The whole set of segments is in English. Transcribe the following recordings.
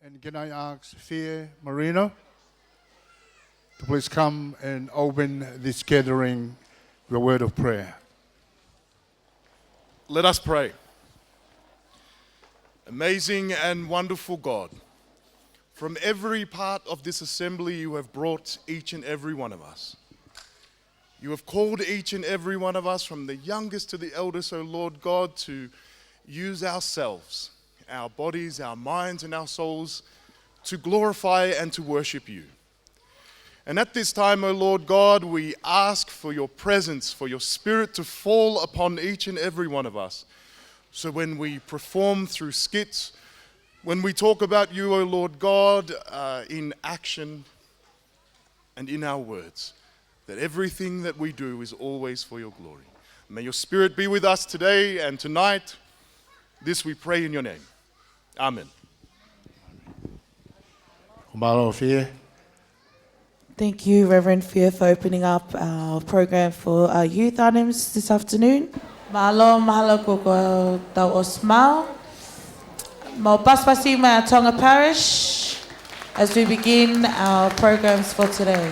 And can I ask Fia Marino to please come and open this gathering with a word of prayer. Let us pray. Amazing and wonderful God, from every part of this assembly you have brought each and every one of us. You have called each and every one of us, from the youngest to the eldest, O Lord God, to use ourselves, our bodies, our minds, and our souls to glorify and to worship you. And at this time, O Lord God, we ask for your presence, for your Spirit to fall upon each and every one of us. So when we perform through skits, when we talk about you, O Lord God, in action and in our words, that everything that we do is always for your glory. May your Spirit be with us today and tonight. This we pray in your name. Amen. Kumalo Fia. Thank you, Reverend Fia, for opening up our program for our youth items this afternoon. Mahalo koko tau o Smile. Mo paspasi mai a Tonga Parish as we begin our programs for today.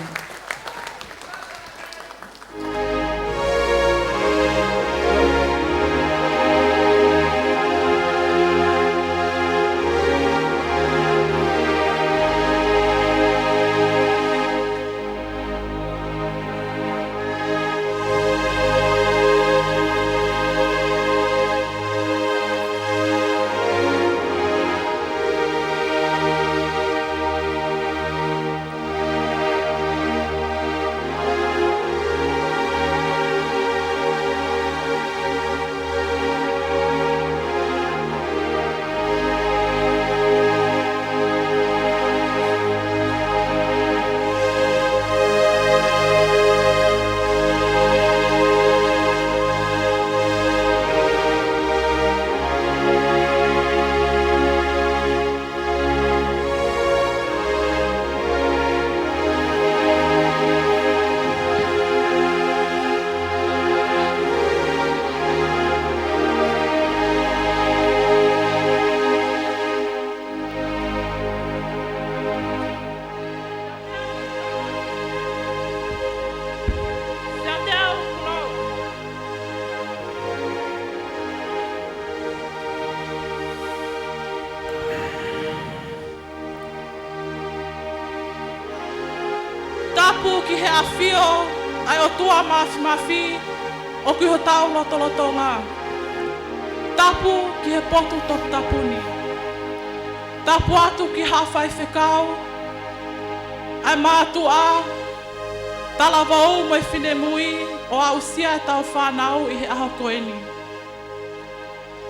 Tapu ki he awhio, ai o tua mafi, o ki ho tau loto ngā. Tapu ki he potu tok tapuni. Tapu atu ki hawhai whekau, ai mātu a, talawa o mai whine mui, o a usia e tau whanau i he aho koeni.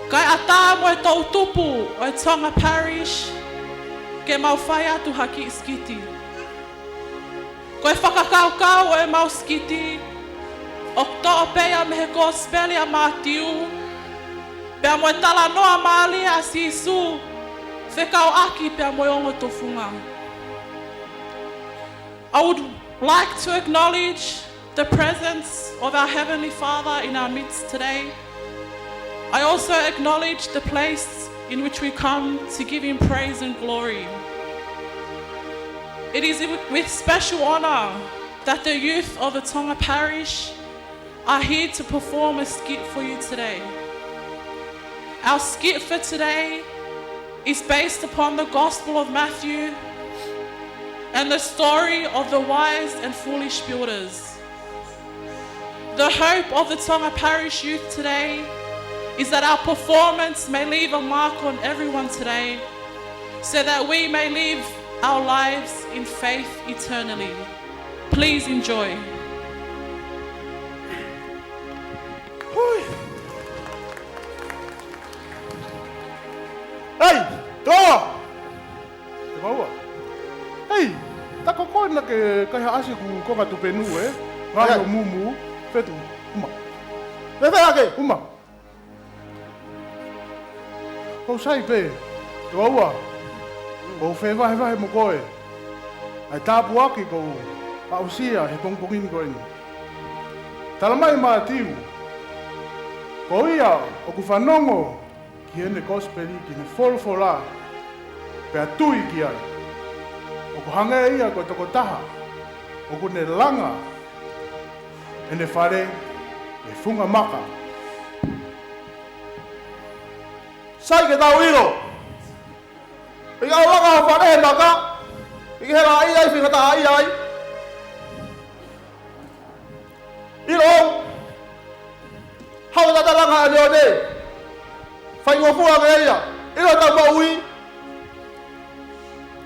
Kai a tā mo e tau tupu o e Tonga Parish, ke mau whai atu haki iskiti. Ko e whakakaukau o e mauskiti, o toa pea me he gospeli a mātiu, pea mo e tala noa maali a sisu, whekau aki pea mo e ongo tofunga. I would like to acknowledge the presence of our Heavenly Father in our midst today. I also acknowledge the place in which we come to give Him praise and glory. It is with special honour that the youth of the Tonga Parish are here to perform a skit for you today. Our skit for today is based upon the Gospel of Matthew and the story of the wise and foolish builders. The hope of the Tonga Parish youth today is that our performance may leave a mark on everyone today, so that we may live our lives in faith eternally. Please enjoy. Hey, toa! Te maua? Hey, tako koe na ke hasi ku konga tu penu e. Ngai o mumu, fetu, uma. Pepe ake, uma. Kou sai pe, te maua. Kou whewa he mo koe. Ai tāpu aki kou pausia he pongpongini koe ni. Tala mai maa tiu. Ko ia o ku whanongo ki ene gospeli ki ne folfola. Pea tui ki ai. O ko hanga e ia koe toko taha. O ko ne langa. E ne whare e funga maka. Sai ke tau iro. I au langa ha whare he maka. I ke hera ai ai whingata ai ai. Iro. Hau tata langa a leo ne. Whai ngō fua ke ia. Iro tau maui.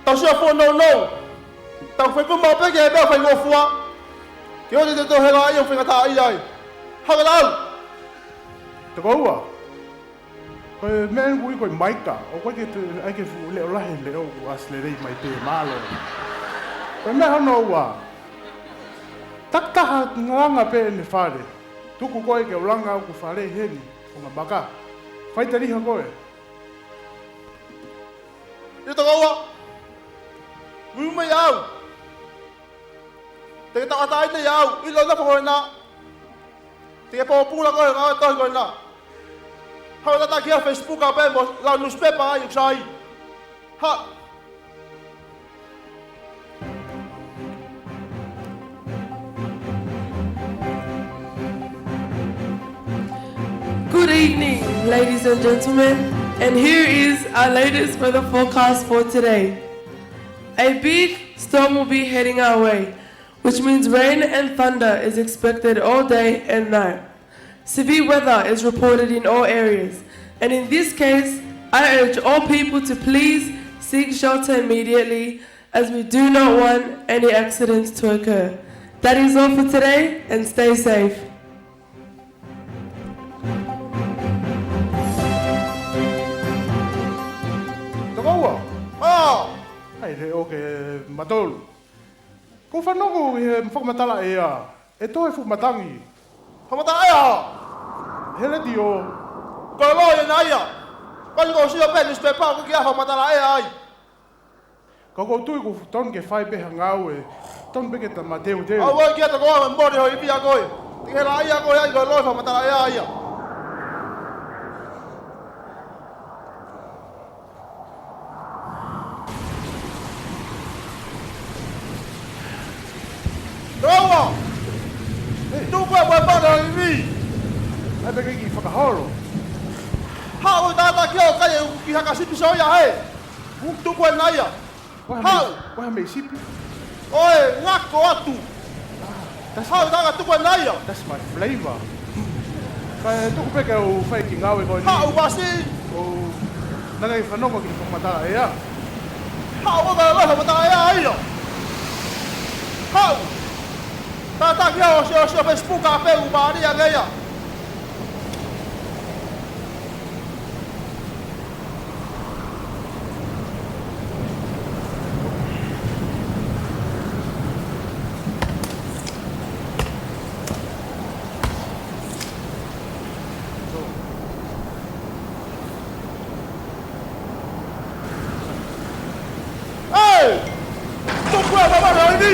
Tau sia fua no no. Tau whai kumau peke e bea whai ngō fua. Ki o te tō hera ai au whingata ai ai. Hau tau. Tako ua. Koe mea ngui koe maika. O koe ke aike fu leo lahe leo as le rei mai te malo. Koe mea hono ua. Taktaha nganga pe ne whare. Tuku koe ke ulanga au ku whare heni. O ngā baka. Whaita riha koe. I taka ua. Mui mai au. Te taka tai nei au. I lo napa koe nā. Te pō pūla koe ngā tohi koe nā. Hau tata kia Facebook a pe mo lau newspaper ai uksai. Ha. Good evening, ladies and gentlemen, and here is our latest weather forecast for today. A big storm will be heading our way, which means rain and thunder is expected all day and night. Severe weather is reported in all areas, and in this case, I urge all people to please seek shelter immediately, as we do not want any accidents to occur. That is all for today, and stay safe. Tako ua. Ah. Ai re o ke matolu. Ko whanoko he whakamatala e a. E tō e whakamatangi. Hamata ai a. Hele di o. Koe lo e nai a. Koe ko sio pe newspaper ko kia hamata ai ai. Ka ko tui ko ton ke whai peha ngau e. Ton peke ta mateu teu. Au wai kia ta koe mbori hoi pia koe. Te hera ai a koe ai koe lo hamata ai ai a. Rowa! Tu koe koe pana i vi! Ai peke ki whakahoro. Hau tata kia o kai ki haka sipi soia he! Tu koe nai a! Hau! Waha mei sipi. Oe, ngako atu! Hau tata tu koe nai a! That's my flavor. Ka e tuku peke o whai ki ngau e koe ni. Hau basi! O nanga i whanoko ki whakamatala e a. Hau o kai lo hamata ai ai a! Hau! Tata kia o sio Facebook a pe u maari a ngeia! Ei! Tu koe mamana i ni!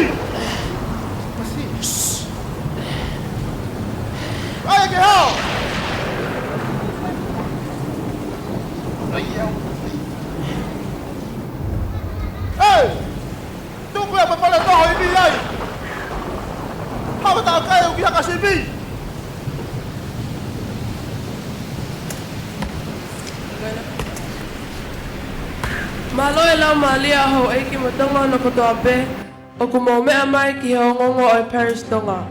Ai ke hao! Ei! Tu koe papale toho i mi ai! Hau tau kai u ki haka si mi! Malo e lau malia ho e ki matonga no kotoa pe, o ku mau mea mai ki he ongongo o Paris tonga.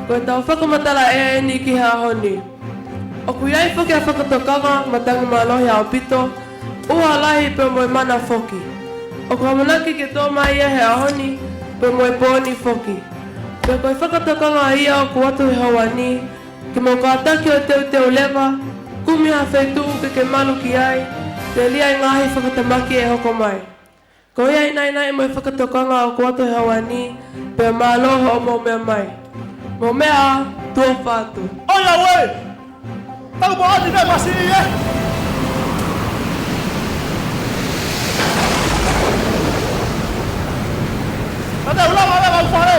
Ko e tau whakamatala e ni ki hea honi. O ku iai whake a whakatokanga matangi malohi ao pito, ua lahi pe moe mana foki. O ku hamanaki ke tō mai ia hea honi, pe moe pōni foki. Pe koe whakatokanga ia o ku atu he hawa ni, ki mau ka ataki o teu lewa, kumiha whaitu ke malu ki ai, te lia i ngahi whakatamaki e hoko mai. Ko iai nai moe whakatokanga o ku atu he hawa ni, pe māloho o mau mea mai. Mo mea tua whātu. Oia wei! Tau mo ati me masi i e! Tate ulama me mau whare!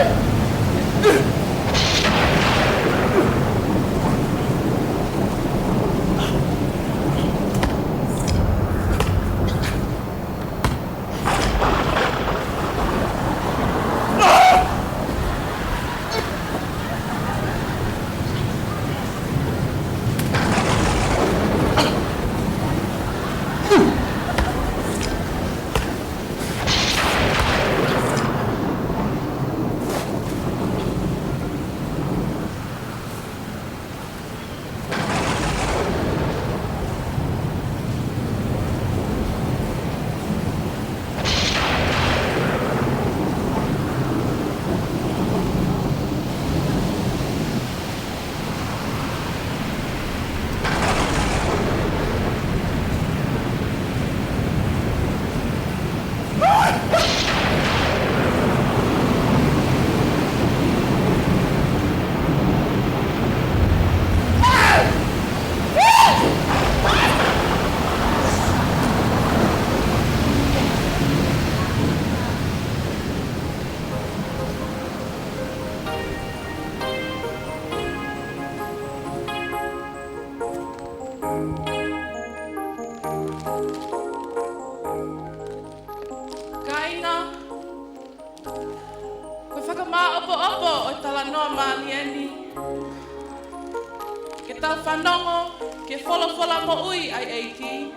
tau whanongo, ke whola mo ui ai eiki,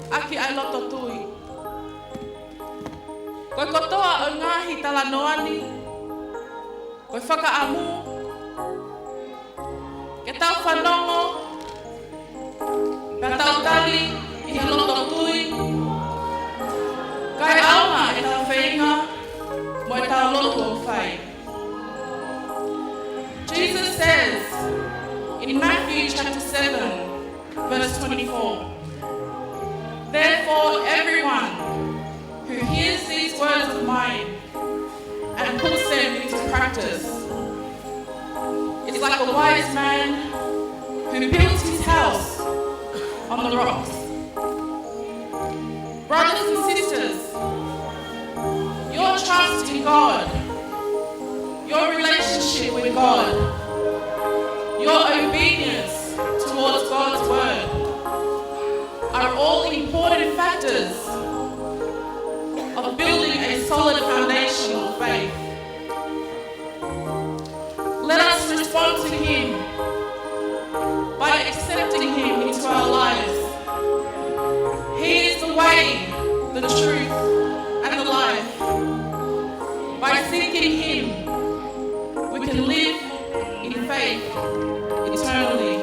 aki ai loto tui. Koe kotoa o ngahi tala noani, koe whakaamu, ke tau whanongo, pia tau tali i he loto tui, kai aunga e tau whainga, mo e tau loto o whai. Jesus says in Matthew chapter 7, verse 24, therefore everyone who hears these words of mine and puts them into practice is like a wise man who built his house on the rocks. Brothers and sisters, your trust in God, your relationship with God, your obedience towards God's word are all important factors of building a solid foundation of faith. Let us respond to Him by accepting Him into our lives. He is the way, the truth, and the life. By seeking Him, we can live in faith eternally.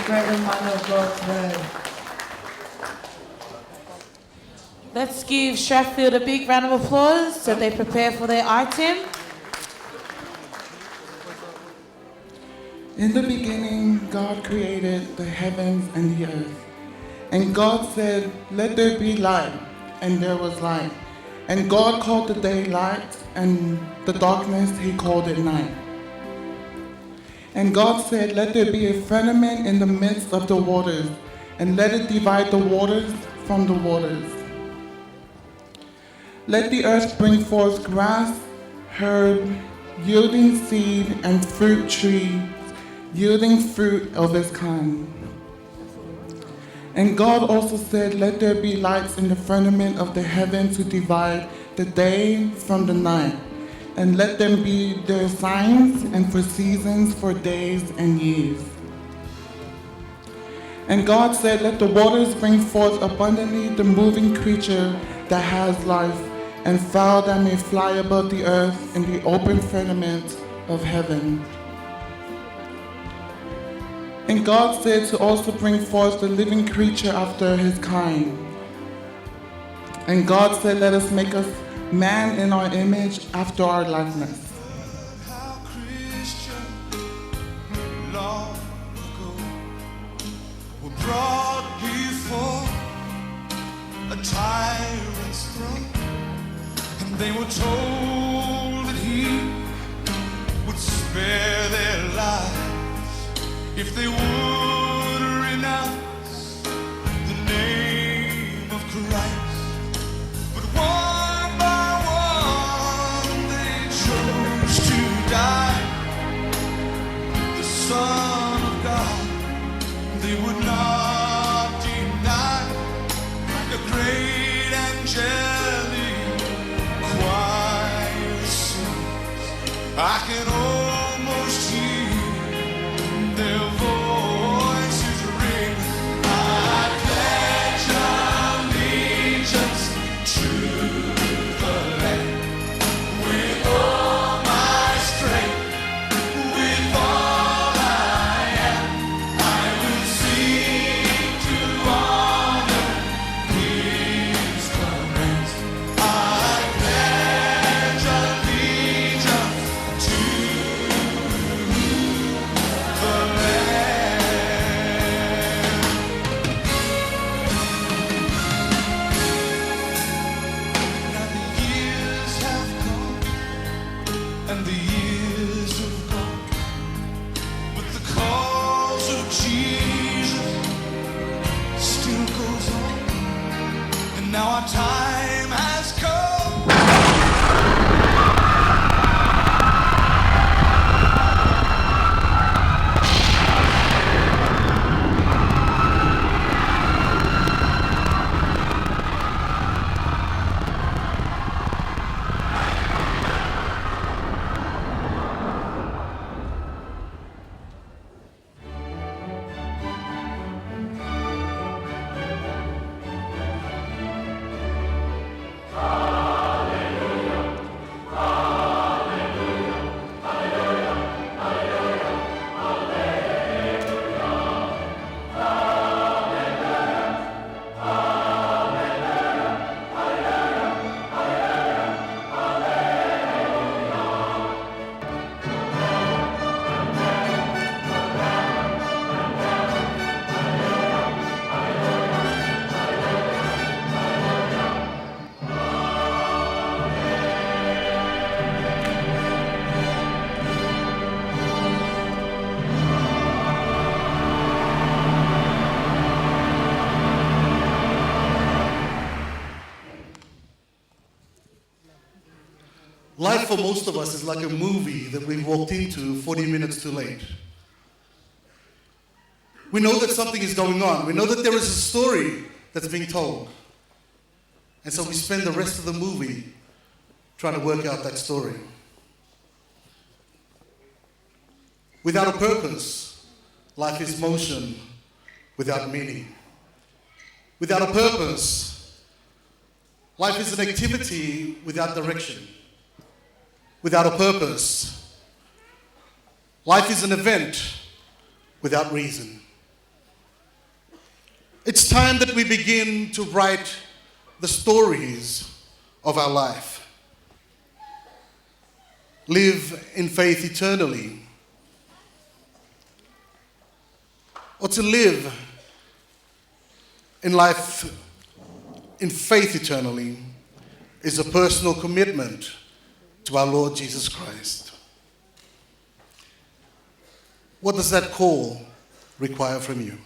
great reminder of God's word. Let's give Strathfield a big round of applause so they prepare for their item. In the beginning, God created the heavens and the earth. And God said, "Let there be light," and there was light. And God called the day light, and the darkness he called it night. And God said, "Let there be a firmament in the midst of the waters, and let it divide the waters from the waters. Let the earth bring forth grass, herb, yielding seed, and fruit tree, yielding fruit of its kind." And God also said, "Let there be lights in the firmament of the heaven to divide the day from the night, and let them be their signs and for seasons, for days and years." And God said, "Let the waters bring forth abundantly the moving creature that has life, and fowl that may fly above the earth in the open firmament of heaven." And God said to also bring forth the living creature after his kind. And God said, "Let us make us man in our image after our likeness." How Christian long ago were brought before a tyrant's throne, and they were told that he would spare their lives if they would renounce the name of Christ. But one by one they chose to die. The Son of God they would not deny. The great angelic choir sings. I can almost hear their voices ring. I pledge allegiance to the land with all my strength, with all I am. I will seek to honor His commands. I pledge allegiance to the land. Now the years have gone, and the years have gone, but the cause of Jesus still goes on, and now our time has come. Life for most of us is like a movie that we walked into 40 minutes too late. We know that something is going on. We know that there is a story that's being told. And so we spend the rest of the movie trying to work out that story. Without a purpose, life is motion without meaning. Without a purpose, life is an activity without direction. Without a purpose, life is an event without reason. It's time that we begin to write the stories of our life. Live in faith eternally. Or to live in life in faith eternally is a personal commitment to our Lord Jesus Christ. What does that call require from you?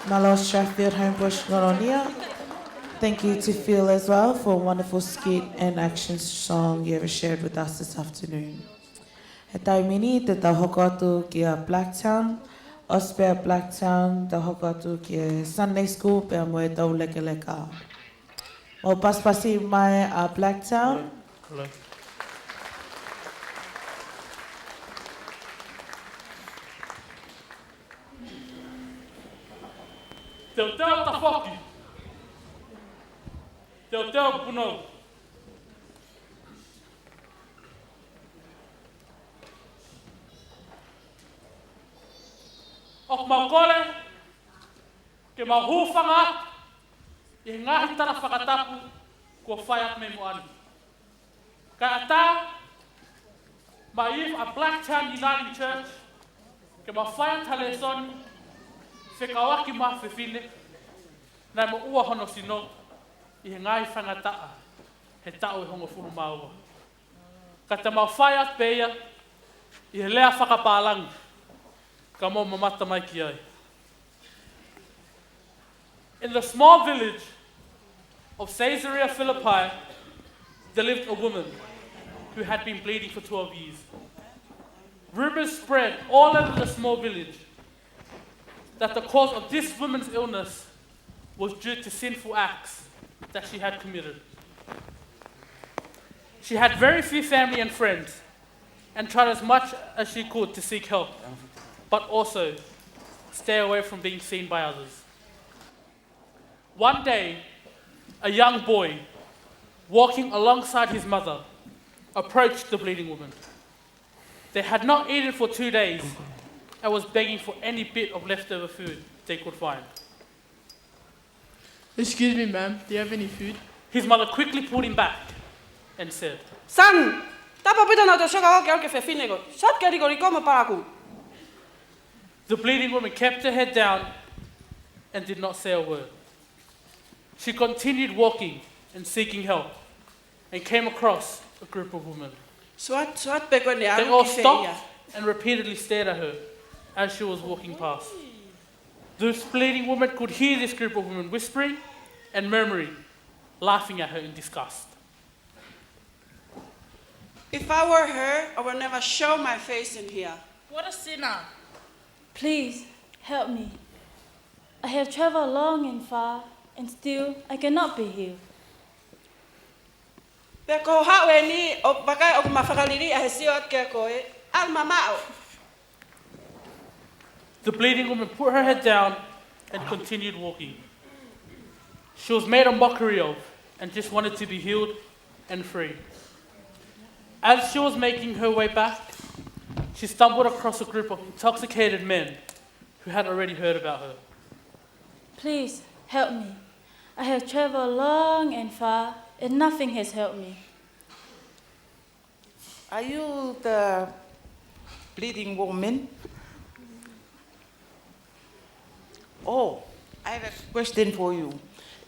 Malo Strathfield Homebush Ngoronia. Thank you to Phil as well for a wonderful skit and action song you ever shared with us this afternoon. He taimini te tau hoko atu ki a Blacktown, Ospea Blacktown, tau hoko atu ki a Sunday School, pea mo e tau leke leka. O paspasi mai a Blacktown. Teo teo ta whoki. Teo teo puno. Ok mau kore, ke mau hūwhanga, i ngahi tara whakatapu, kua whai atu me moani. Ka ata, ma if a Blacktown Uniting Church, ke mau whai tale soni, whekawaki ma whiwhine, nai mo ua hono sino, i he ngai whangataa, he tau e hongo furu maua. Ka te mau whai atu peia, i he lea whakapālangi, ka mo mamata mai ki ai. In the small village of Caesarea Philippi, there lived a woman who had been bleeding for 12 years. Rumors spread all over the small village that the cause of this woman's illness was due to sinful acts that she had committed. She had very few family and friends and tried as much as she could to seek help, but also stay away from being seen by others. One day, a young boy, walking alongside his mother, approached the bleeding woman. They had not eaten for 2 days and was begging for any bit of leftover food they could find. Excuse me, ma'am, do you have any food? His mother quickly pulled him back and said, Son, tapa pita na to shoka oke oke fefine go. Sat keri go rikoma paraku. The bleeding woman kept her head down and did not say a word. She continued walking and seeking help and came across a group of women. Swat peko ne They all stopped and repeatedly stared at her as she was walking past. This bleeding woman could hear this group of women whispering and murmuring, laughing at her in disgust. If I were her, I would never show my face in here. What a sinner. Please, help me. I have traveled long and far, and still I cannot be healed. Peko hawe ni o bakai o mafakaliri a hesio at kekoe al mamao. The bleeding woman put her head down and continued walking. She was made a mockery of and just wanted to be healed and free. As she was making her way back, she stumbled across a group of intoxicated men who had already heard about her. Please, help me. I have traveled long and far, and nothing has helped me. Are you the bleeding woman? Oh, I have a question for you.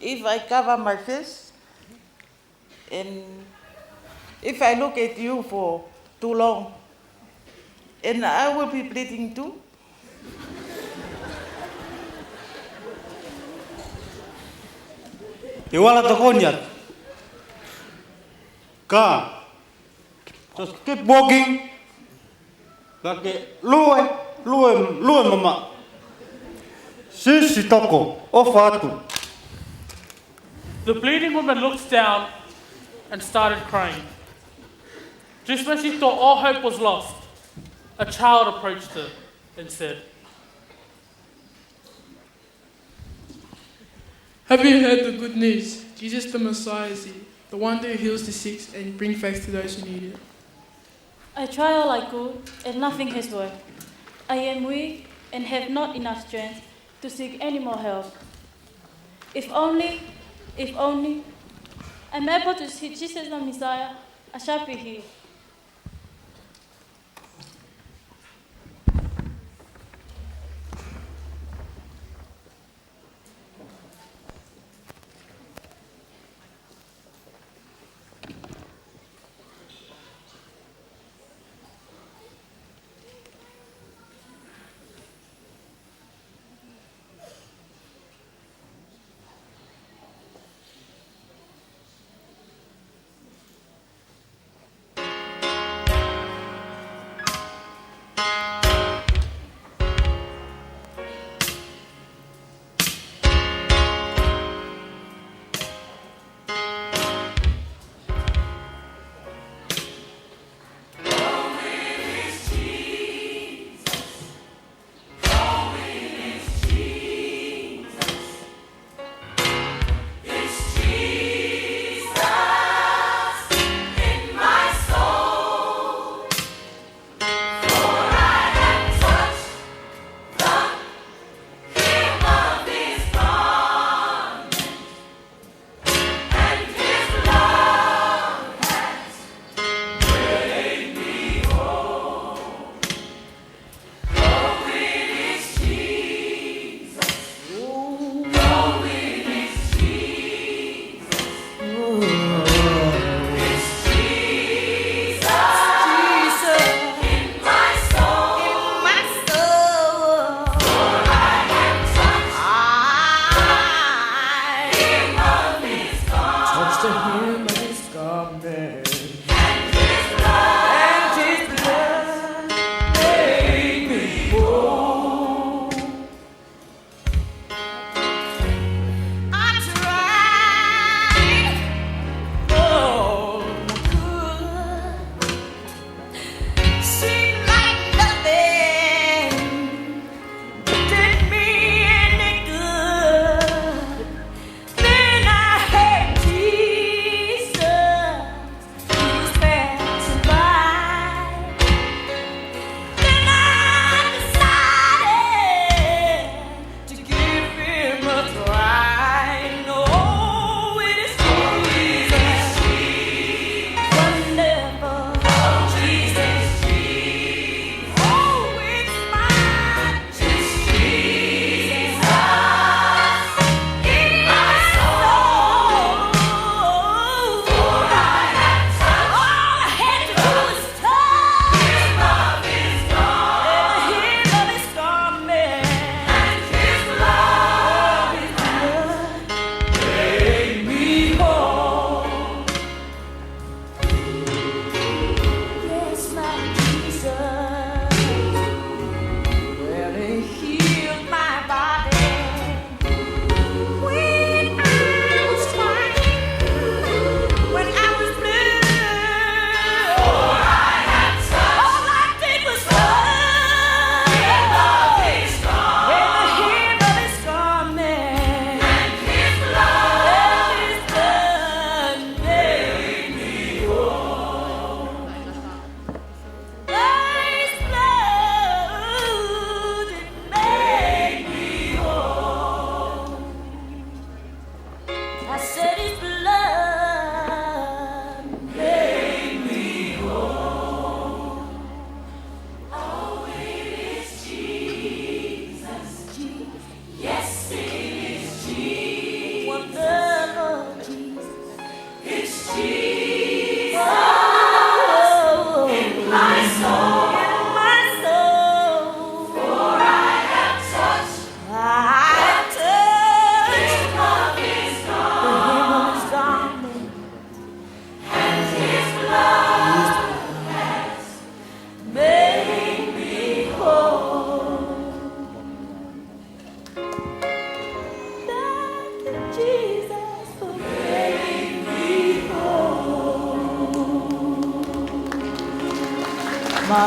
If I cover my face and if I look at you for too long, and I will be bleeding too? Te wala to konyat. Ka. Just keep walking. Like lue mama. Sisi toko ofatu. The bleeding woman looked down and started crying. Just when she thought all hope was lost, a child approached her and said, Have you heard the good news? Jesus the Messiah is here, the one who heals the sick and brings faith to those who need it. I try all I could, and nothing has worked. I am weak and have not enough strength to seek any more help. If only I'm able to see Jesus the Messiah, I shall be healed.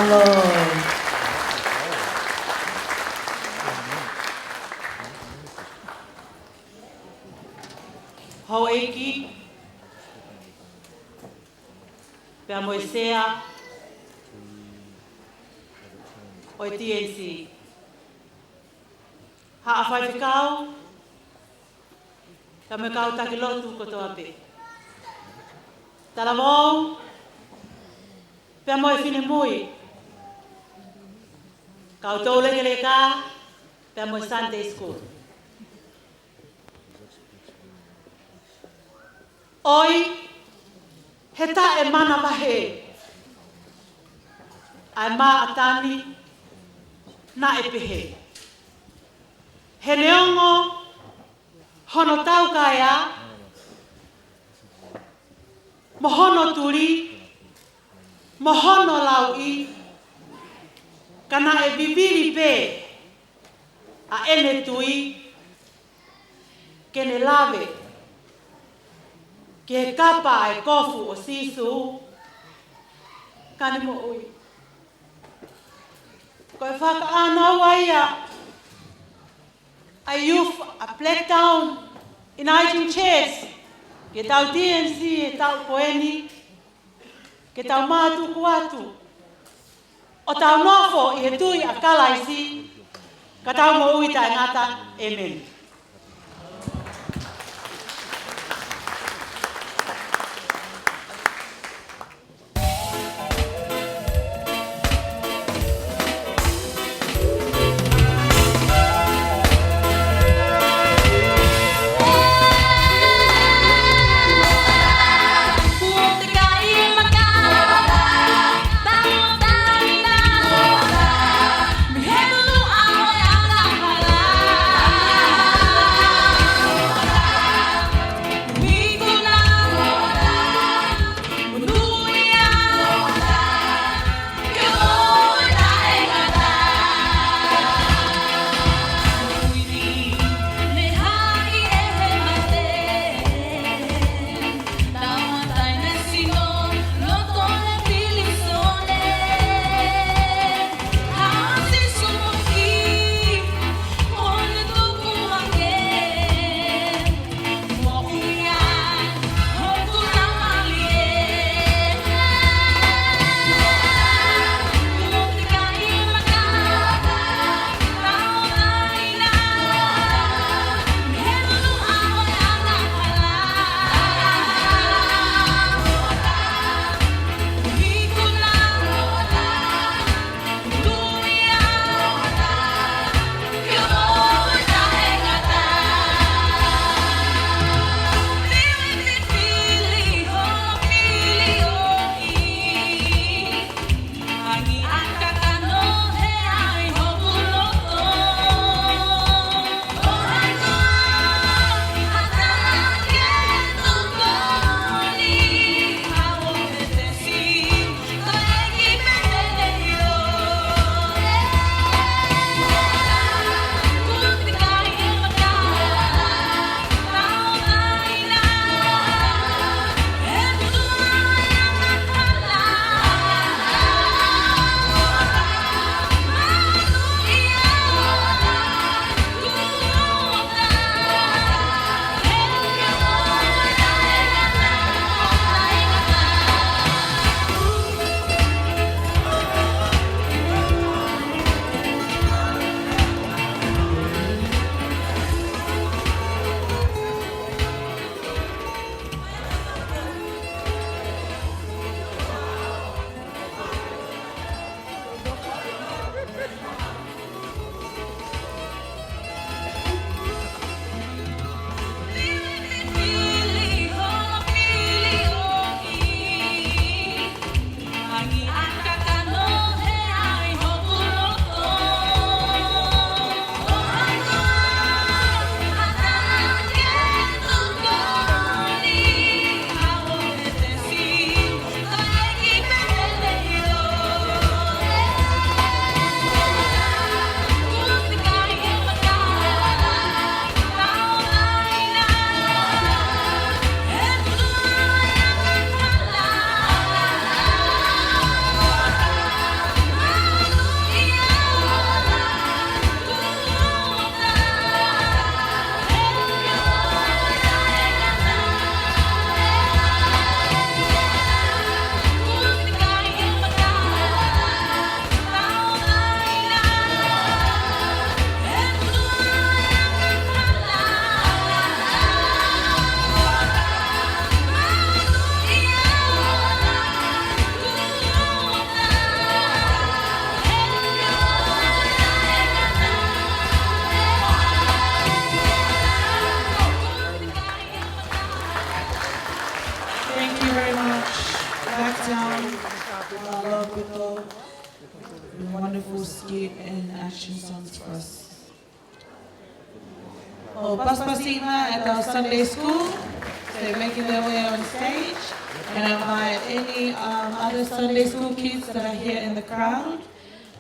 Malo. Hau eiki, pia moesea, o TNC. Ha awhai whikau, ka me kau taki lotu kotoa pe. Tala wau, pia moe whine mui. Kau tau leke ka, pia moe Sunday school. Oi, he ta e mana mahe. Ai mā atani, na e pehe. He neongo, hono tau kaya, mohono turi, mohono laui, kana e bibiri pe, a ene tui, kene lave, ke kapa e kofu o sisu, kani mo ui. Koe whaka anau aia, a youth, a black down, in item chairs, ke tau DNC, e tau poeni, ke tau mātu kuatu. O tau nofo i he tui a kalaisi, ka tau mo ui tai ngata, amen. Ah wonderful skit and action songs for us. Oh, Paspasima at our Sunday school, they're making their way on stage. And I invite any other Sunday school kids that are here in the crowd,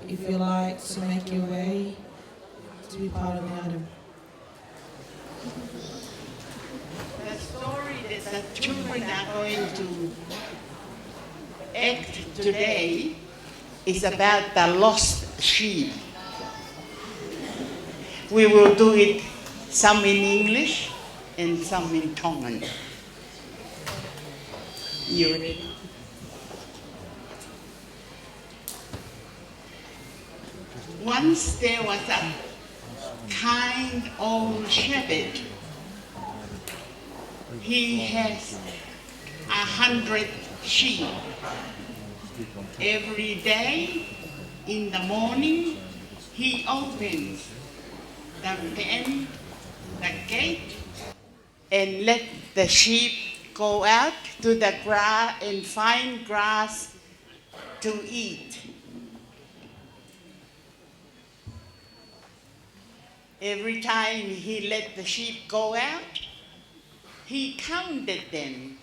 if you like to make your way to be part of the item. The story that the children are going to act today is about the lost sheep. We will do it some in English and some in Tongan. You ready? Once there was a kind old shepherd. He has 100 sheep. Every day in the morning, he opens the pen, the gate, and let the sheep go out to the grass and find grass to eat. Every time he let the sheep go out, he counted them.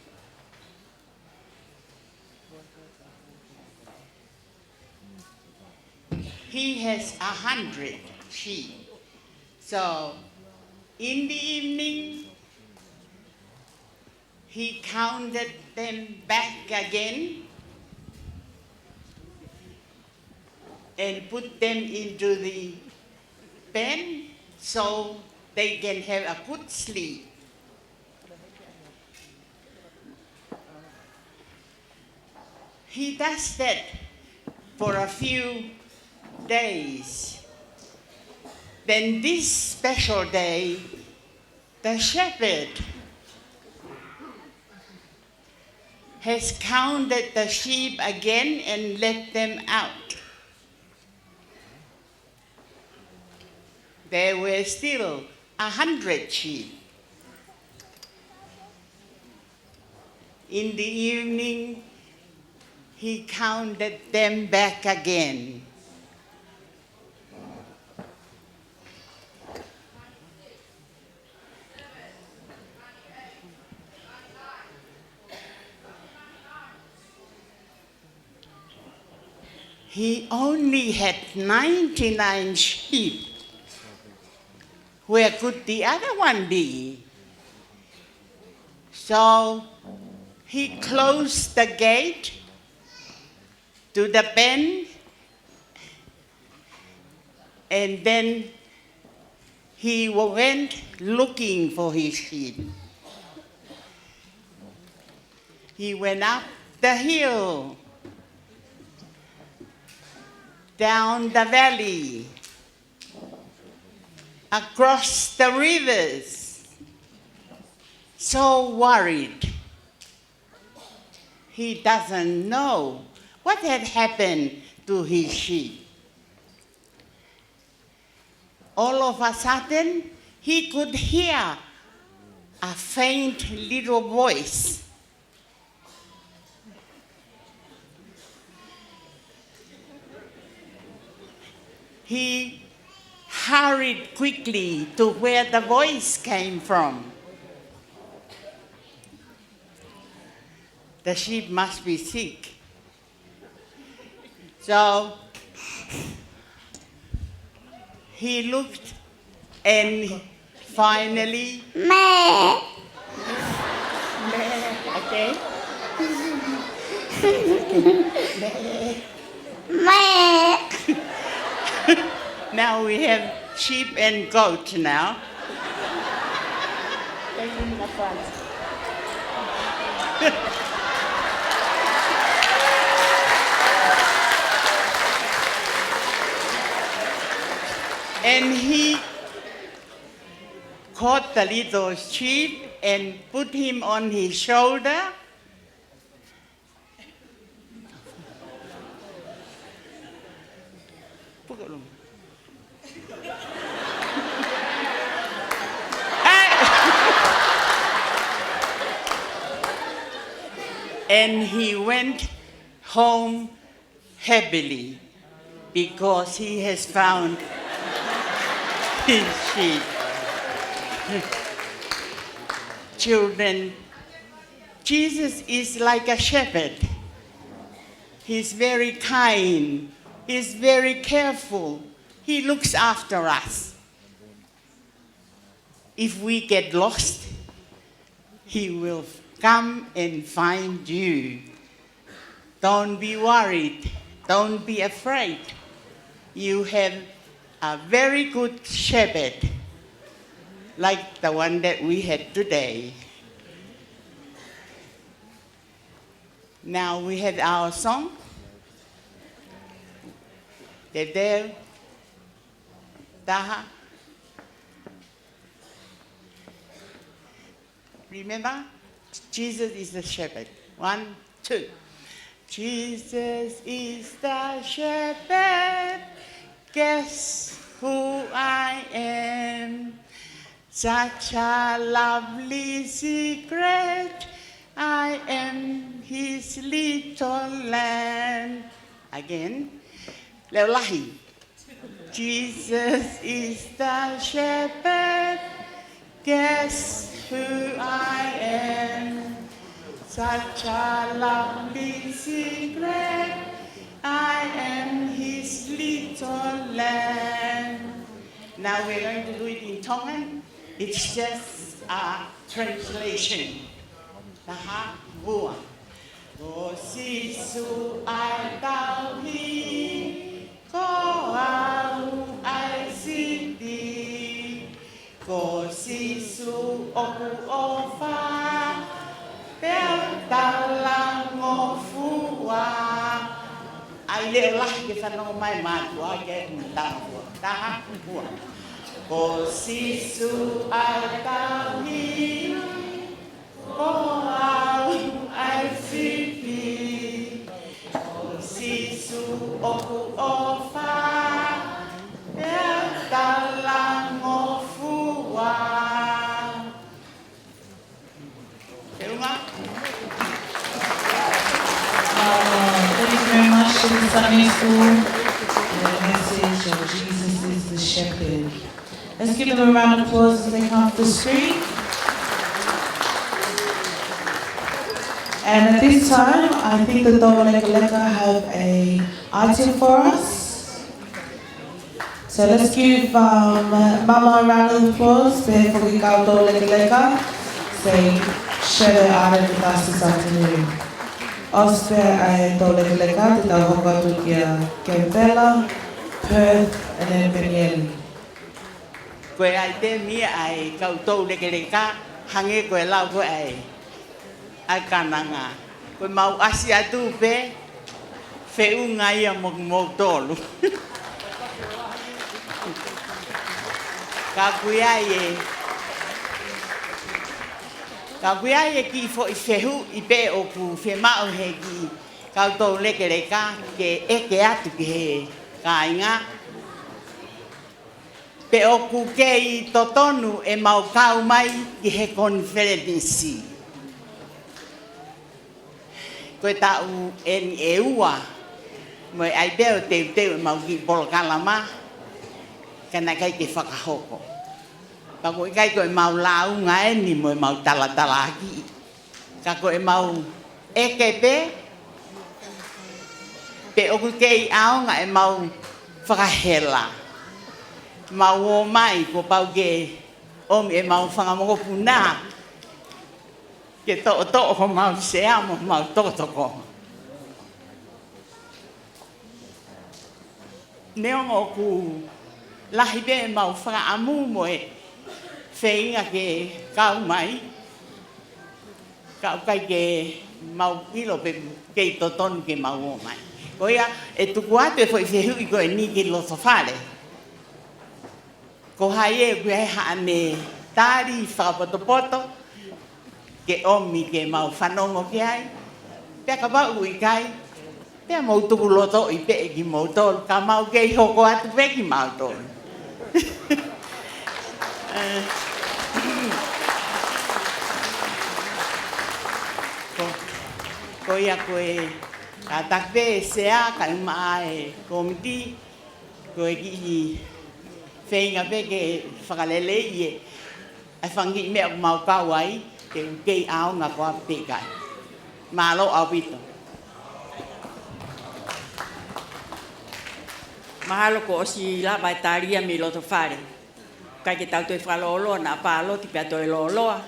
He has 100 sheep. So in the evening, he counted them back again and put them into the pen so they can have a good sleep. He does that for a few days. Then this special day, the shepherd has counted the sheep again and let them out. There were still 100 sheep. In the evening, he counted them back again. He only had 99 sheep. Where could the other one be? So he closed the gate to the pen, and then he went looking for his sheep. He went up the hill, down the valley, across the rivers, so worried. He doesn't know what had happened to his sheep. All of a sudden, he could hear a faint little voice. He hurried quickly to where the voice came from. The sheep must be sick. So he looked and finally, meh. Okay. Meh. Now we have sheep and goat now. Taking the front. And he caught the little sheep and put him on his shoulder. And he went home happily because he has found his sheep. Children, Jesus is like a shepherd. He's very kind. He's very careful. He looks after us. If we get lost, he will come and find you. Don't be worried. Don't be afraid. You have a very good shepherd, like the one that we had today. Now we have our song. Dedeo, Taha. Remember, Jesus is the shepherd. 1, 2. Jesus is the shepherd. Guess who I am? Such a lovely secret. I am his little lamb. Again. Leulahi. Jesus is the shepherd. Guess who I am? Such a lovely secret. I am his little lamb. Now we're going to do it in Tongan. It's just a translation. Taha bua. Ko sisu ai tau hi, ko au ai siti, ko sisu oku ofa, peo tala ngofua. Ai leo lah ke whanau mai mātua ke mtāua. Taha bua. Ko sisu ai tau hi, ko au ai siti, ko sisu oku ofa, peo tala ngofua. Peunga? Thank you very much to the Sunday School and the message of Jesus is the shepherd. Let's give them a round of applause as they come off the screen. And at this time, I think the Taua Leka Leka have an item for us. So let's give Mama a round of applause for the Taua Leka Leka. Say, share the item with us this afternoon. Ospe ai Taua Leka Leka, te tau hokatu kia Campbella, Perth, and then Penieli. Koe ai te mia ai koutou leke leka, hange koe lau koe ai. Ai kananga. Koe mau asi atu pe, whiunga ia mo tolu. Ka kuia e ki fo I whehu I pe o ku whemau he ki koutou leke leka ke eke atu ki he ka inga. Pe o ku ke I totonu e mau kau mai ki he konferensi. Koe tau e ua, mo ai beo teu e mau ki polo kalama, kana kai ke whakahoko. Pa koe kai koe mau launga e ni mo e mau tala aki. Ka koe mau eke pe o ku ke I aonga e mau whakahela. Mau o mai ko pau ke omi e mau whangamoko puna. Ke to'o ko mau sea mo mau totoko. Neongo ku lahi be mau whakaamu mo e whainga ke kau mai. Kau kai ke mau ilo pe ke totonu ke mau o mai. Koia e tuku atu e fo I whehui ko e ni ke loto whare. Ko hai e kue haane tari whakapoto ke omi ke mau whanongo ke ai. Pea ka wau I kai. Pea mau tuku loto I pe ki mau tolu. Ka mau ke I hoko atu pe ki mau tolu. Ko ia koe ka takpe sea ka ima e komiti Ko e ki whenga pe ke whakalele i e. Ai whangi mea mau pau ai, ke ukei ao ngā koa pekai. Malo au pito. Mahalo ko osi la vai taria mi loto fare. Kai ke tau te whalolo na palo ti pia toi loloa.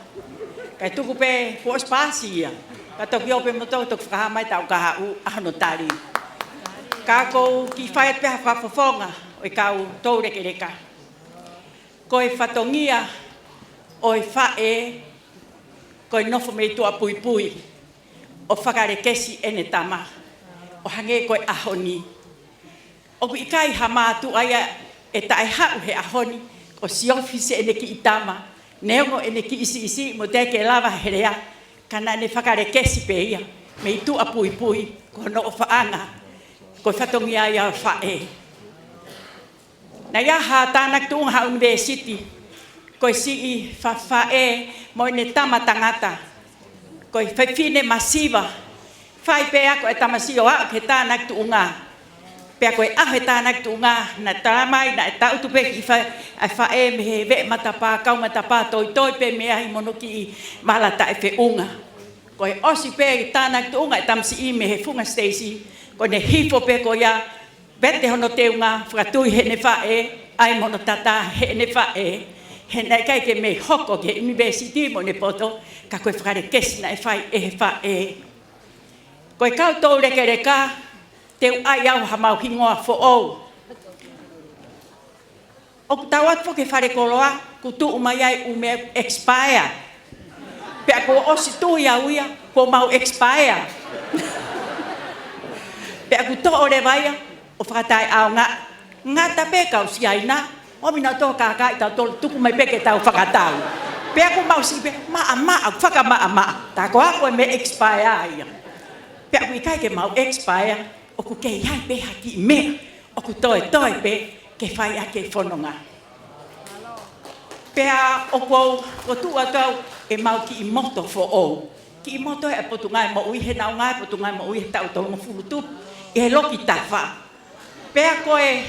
Kai tuku pe po spasia. Ka toki ope mo tau tok whahamai tau kaha u ano tari. Ka ko ki whai pe whafofonga o i kau tau reke reka. Ko e whatongia o i whae ko i nofo mei tua pui pui. O whakare kesi ene tama. O hange ko i ahoni. O ku ikai hamatu aya e tae hau he ahoni o si office ene ki itama neongo ene ki isi mo te ke lava herea kana ne whakare kesi pe ia me itu apui pui ko no o whaanga ko whatongi aia whae na ia ha tānak tuunga ha university ko si i whae mo ene tama tangata ko i whawhine masiva whai pe ako e tamasio a ke tānak tuunga pea koe ahe tānak tuunga na tāmai na e tau tupe ki whae me he ve matapā, kau matapā toi pe mea hi mono ki i malata e whiunga. Koe osi pe i tānak tuunga e tamsi i me he funga Stacey, koe ne hifo pe ko ia, bete hono teunga, whakatui he ne whae, ai mono tata he ne whae, he nei kai ke me hoko ke university mo ne poto, ka koe whakare kesi na e whai e he whae. Koe kau tau reke reka, teu ai au hamau hingoa fo ou. O tau atu ke whare koloa, ku tu umai ai ume expire. Pea ko osi tu ia uia, ko mau expire. Pea ku to ore vaia, o whakatai au ngā tape kau si aina, o mina tō kākai tau tō tuku mai peke tau whakatau. Pea ku mau si pe, maa, whakamaa, tā ko ako e me expire ia. Pea ku ikai ke mau expire, o ku kei hai pe haki mea, o ku toi pe ke whai a ke whanonga. Pea o kou, o tu atau e mau ki i moto fo ou. Ki i moto e potu ngai mo ui he nau ngai, potu ngai mo ui he tau tau mo fulu tup, e he loki tawha. Pea koe,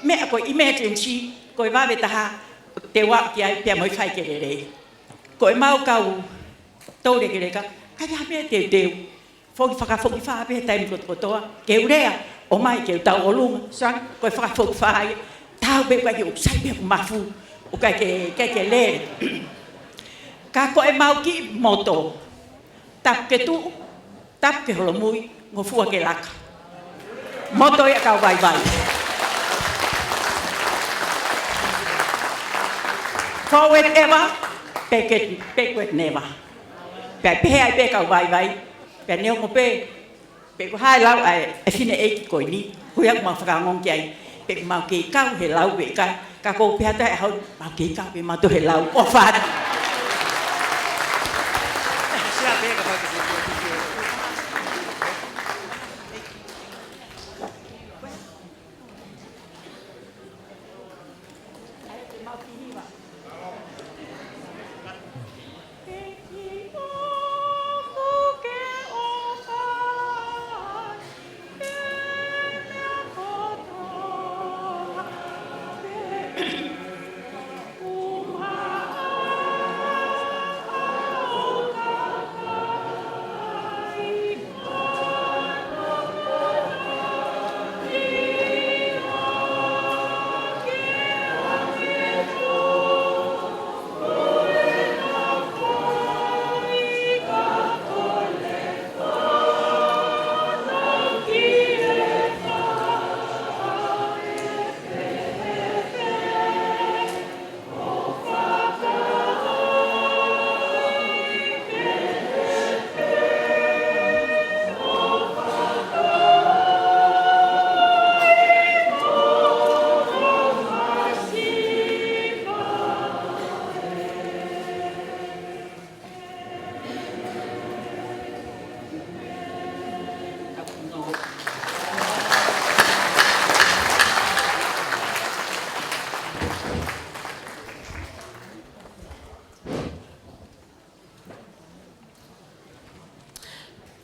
mea koe emergency, koe wawe taha, te wak ki ai pea moi whai ke rere. Koe mau kau, tau reke reka, kai ha mea te teu. Foki whakafoki whaape he taimi kotoa, ke urea, o mai ke tau o lunga, sang, koe whakafoki whaape, tau pe kai ke uksai pe ku mafu, o kai ke lere. Ka koe mau ki moto, tap ke tu, tap ke holomui, ngofua ke laka. Moto ia kau vai vai. Forward ever, backward never. Pe ai pe kau vai vai. Pea neo mo pe ku hai lau ai e whine eiki koe ni, hui aku mau whakangong ki ai, pe ku mau kei kau he lau pe kai, ka kou pe hata e hau, mau kei kau pe mau to he lau, o whāra.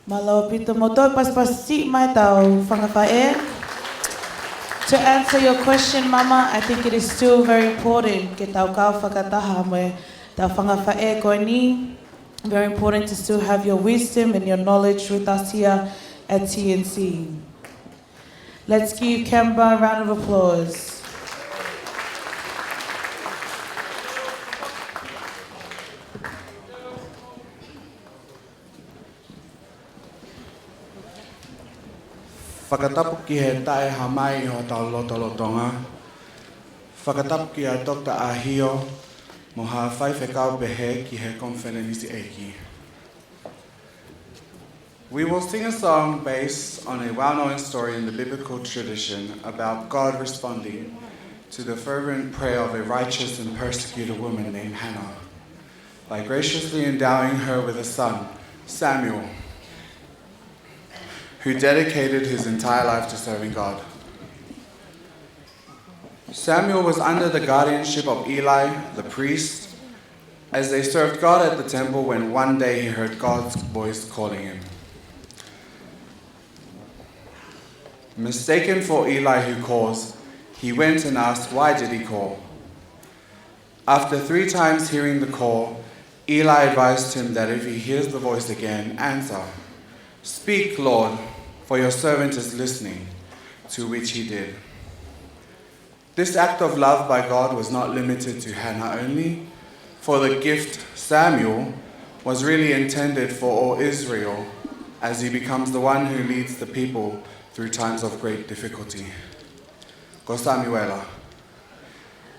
Malo pito moto pas si mai tau whangawhae. To answer your question, Mama, I think it is still very important. Ke tau kau whakataha me tau whangawhae koe ni. Very important to still have your wisdom and your knowledge with us here at TNC. Let's give Kemba a round of applause. Whakatapu ki he tae hamai ho tau lotolotonga. Whakatapu ki a Dr. Ahio mo ha whai whekau pehe ki he konwhenenisi eiki. We will sing a song based on a well-known story in the biblical tradition about God responding to the fervent prayer of a righteous and persecuted woman named Hannah by graciously endowing her with a son, Samuel, who dedicated his entire life to serving God. Samuel was under the guardianship of Eli, the priest, as they served God at the temple when one day he heard God's voice calling him. Mistaken for Eli who calls, he went and asked, "Why did he call?" After 3 times hearing the call, Eli advised him that if he hears the voice again, answer, "Speak, Lord, for your servant is listening," to which he did. This act of love by God was not limited to Hannah only, for the gift Samuel was really intended for all Israel, as he becomes the one who leads the people through times of great difficulty. Ko Samuela.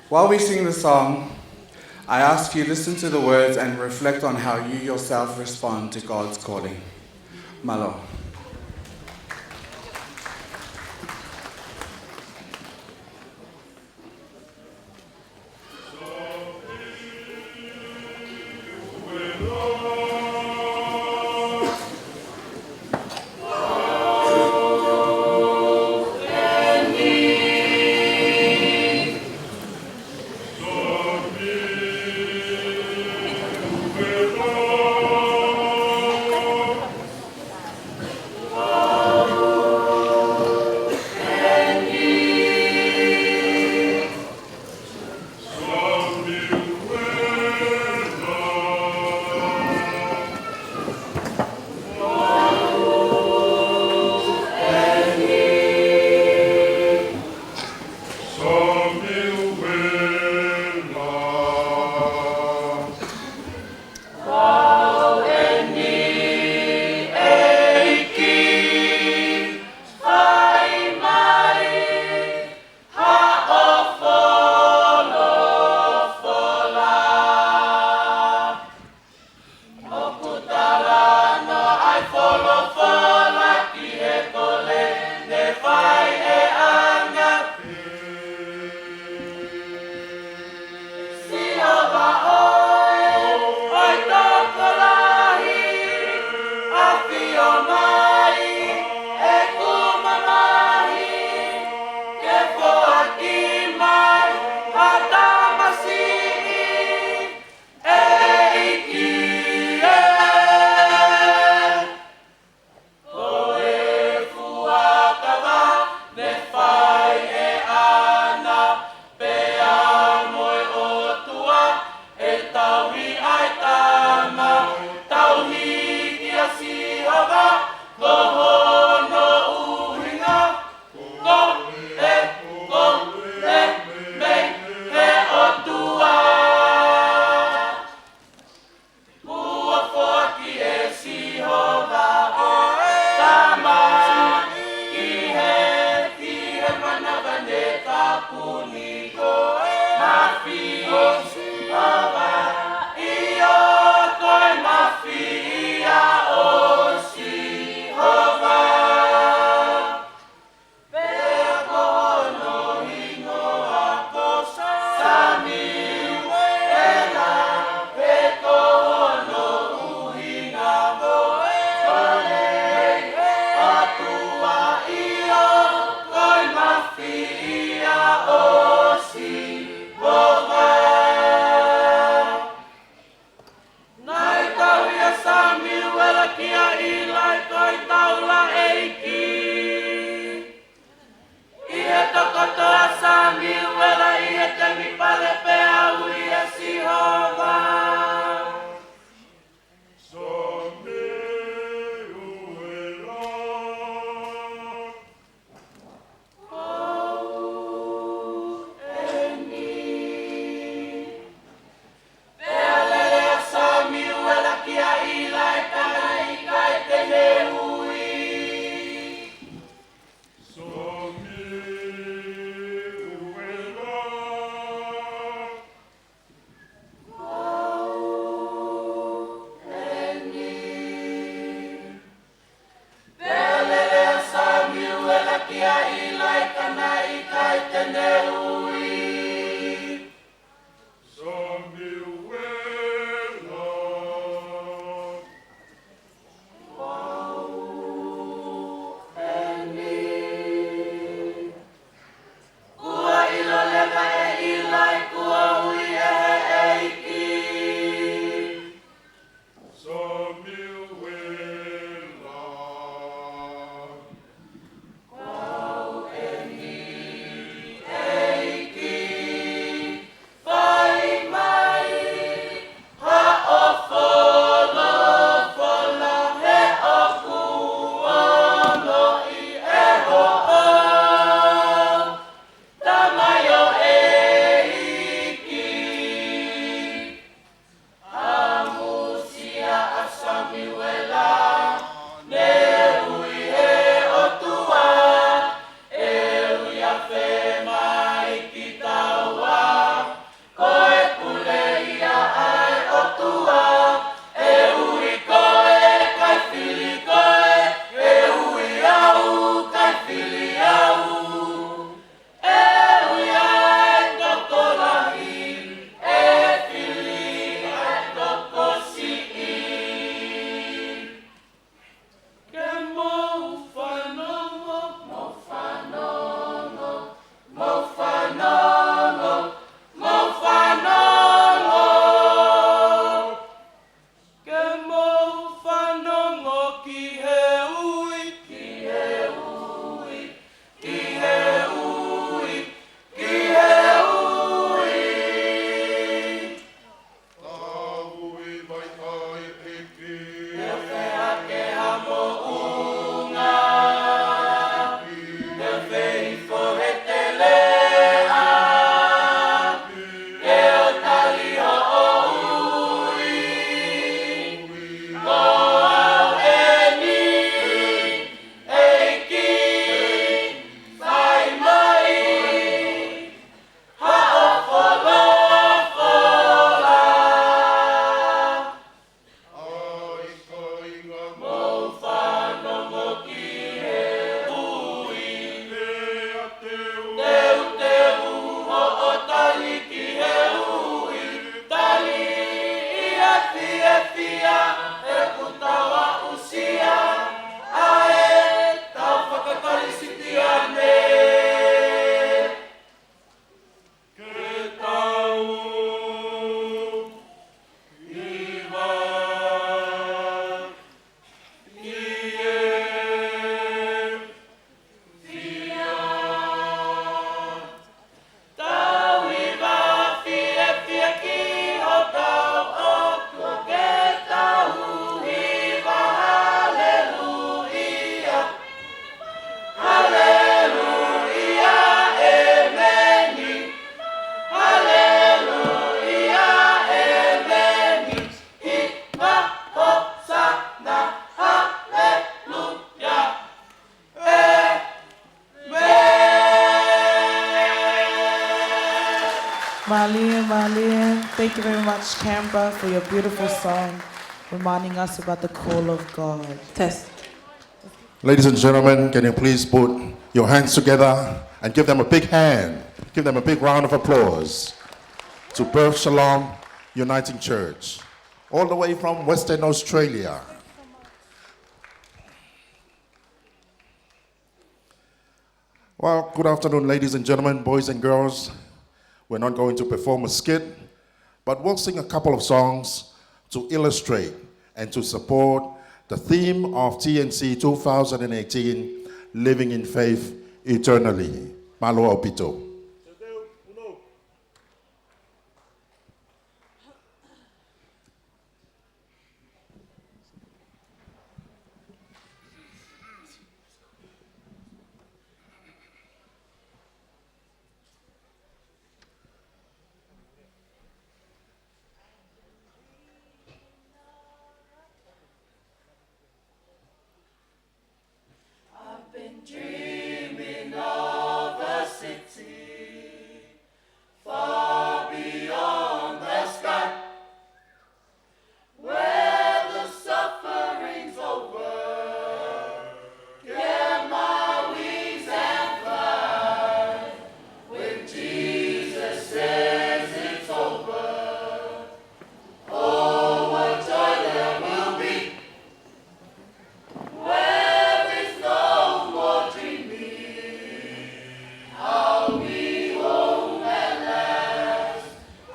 While we sing the song, I ask you listen to the words and reflect on how you yourself respond to God's calling. Malo. Oh Marlene, thank you very much, Canberra, for your beautiful song, reminding us about the call of God. Test. Ladies and gentlemen, can you please put your hands together and give them a big hand, give them a big round of applause to Perth Shalom Uniting Church, all the way from Western Australia. Well, good afternoon, ladies and gentlemen, boys and girls. We're not going to perform a skit, but we'll sing a couple of songs to illustrate and to support the theme of TNC 2018, Living in Faith Eternally. Malo Opito. Dreaming of a city far beyond the sky, where the suffering's over. Get my wings and fly when Jesus says it's over. Oh, what joy there will be. I'll be home at last.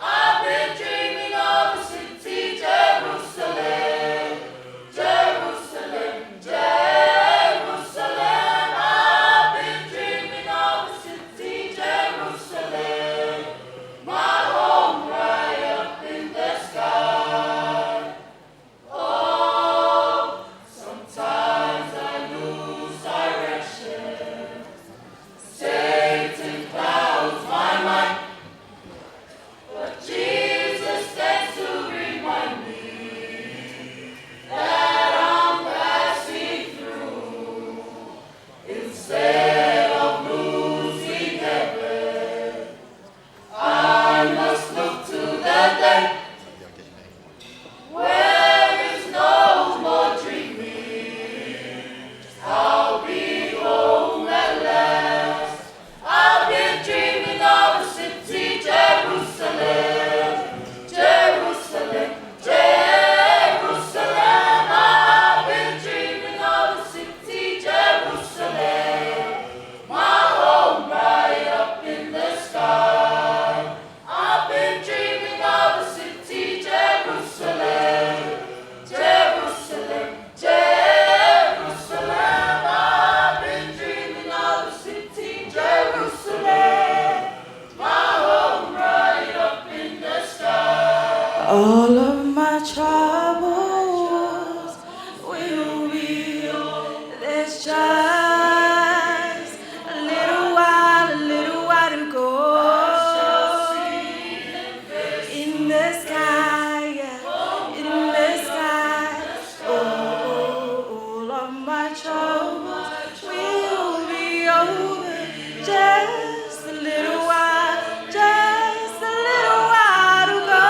I've been dreaming of a city, Jerusalem, Jerusalem, Jerusalem. I've been dreaming of a city, Jerusalem, my home right up in the sky. Oh, sometimes I lose direction. Satan clouds my mind, but Jesus stands to remind me that I'm passing through. Instead of losing heaven, I must look to the day where is no more dreaming. I'll be home at last. I've been dreaming of a city, Jerusalem, Jerusalem, Jerusalem. I've been dreaming of a city, Jerusalem, my home right up in the sky. I've been dreaming of a city, Jerusalem, Jerusalem, Jerusalem. I've been dreaming of a city, Jerusalem, my home right up in the sky. All of my troubles will be over. There's just a little while to go. In the sky, yeah, in the sky. Oh, all of my troubles will be over. Just a little while, just a little while to go.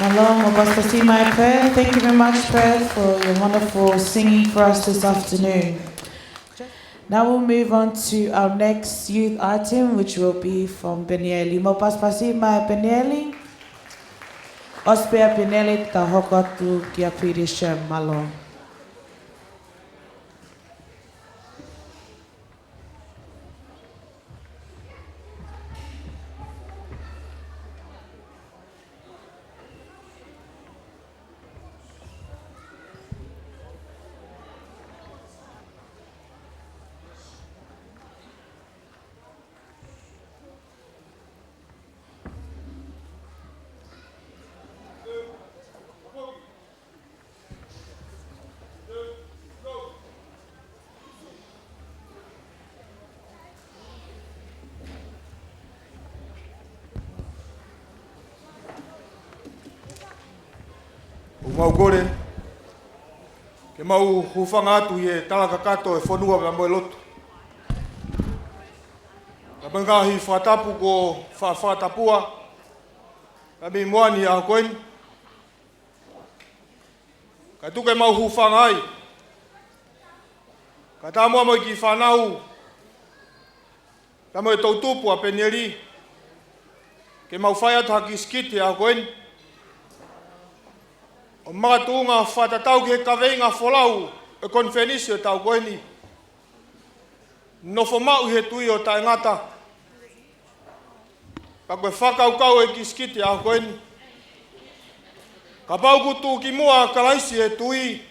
Malong Obaspasima Prayer. Thank you very much, Prayer, for your wonderful singing for us this afternoon. Now we'll move on to our next youth item, which will be from Benieli. Mopaspasima Benieli. Ospea Benieli tahokatu kia pirisha Malong. Maugore, ke mau hufanga atu ye talaka kato e whanua me moe loto. Ka bangahi whatapu ko whatapua, ka mi moani a koen. Ka tuke mau hufanga ai. Ka tā mua mo ki whanau, ka mo e tautupu a Benieli, ke mau whaiata ki skiti a koen. O mātunga whatatau ke kaweinga wholau e konfenisio tau koeni. Nofo mau he tui o tae ngata. Ka koe whakaukau e ki skiti a koeni. Ka paukutu ki mua ka laisi e tui.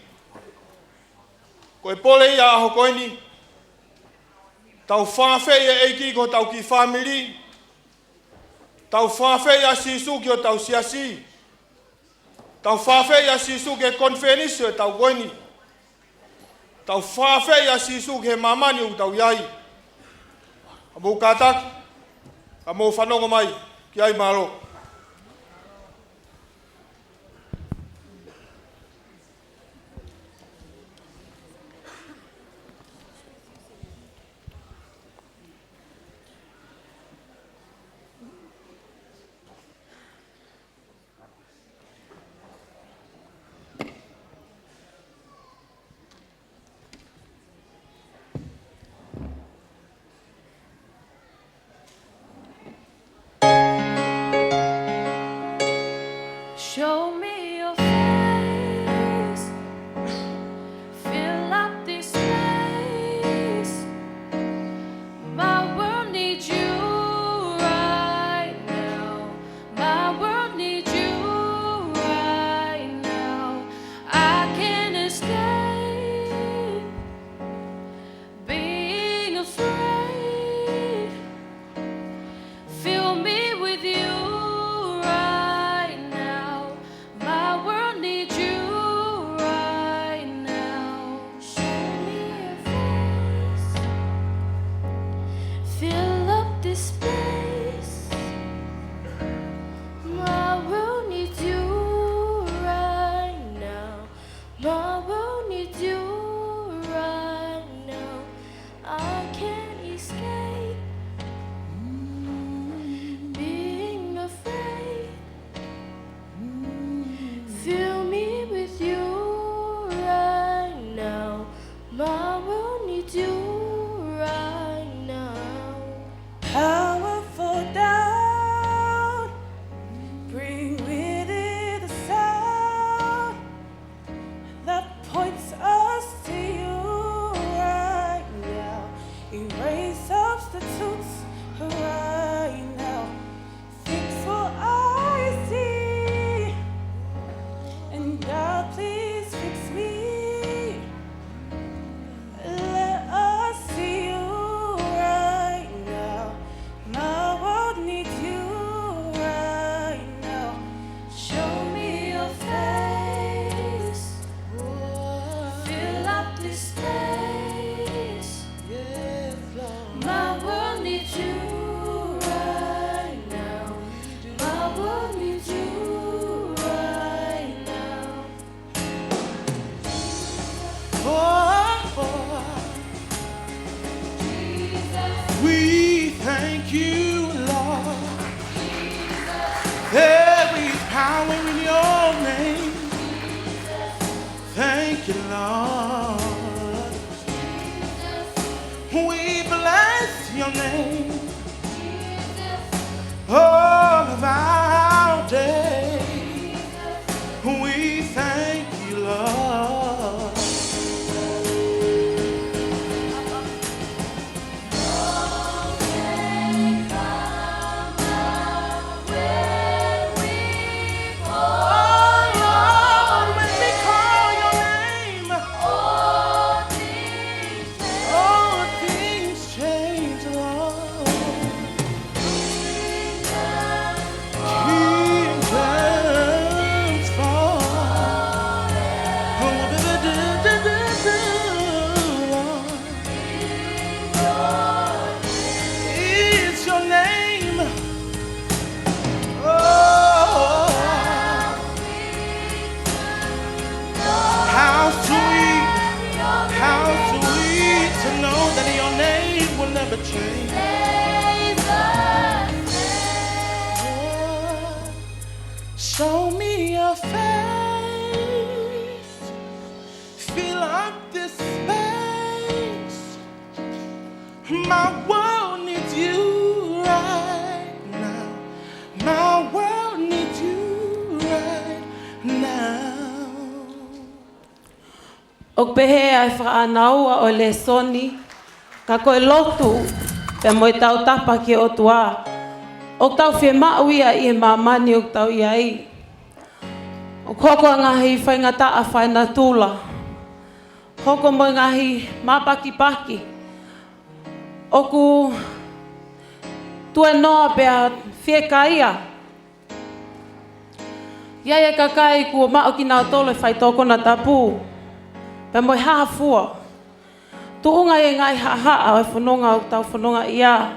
Koe pole ia aho koeni. Tau whawhea e ki ko tau ki whamiri. Tau whawhea sisu ki o tau siasi. Tau whawhea sisu ke konfenisio e tau koeni. Tau whawhea sisu ke mamani u tau iai. Ka mou kātak, ka mou whanonga mai, ki ai maro. Show me your face, fill up this place. My world needs you right now. My world needs you right now. I can't escape being afraid. Fill me with you right now. My you, Lord. We bless your name all of our days. We thank you, Lord. Show me your face, fill up this space. My world needs you right now. My world needs you right now. O pehe ai whaanaua o le soni, ka koe lotu, pe moe tau tapa ki o tua. O tau whia mauia i e mamani o tau i ai. O koko ngahi whaingata a whaina tūla. Hoko mo ngahi mapaki paki. O ku tue noa pia whia kaia. Iaia kakai ku o mao ki nao tolo whai toko na tapu. Pe moi hahafua. Tuunga e ngai haa o whanonga o tau whanonga ia.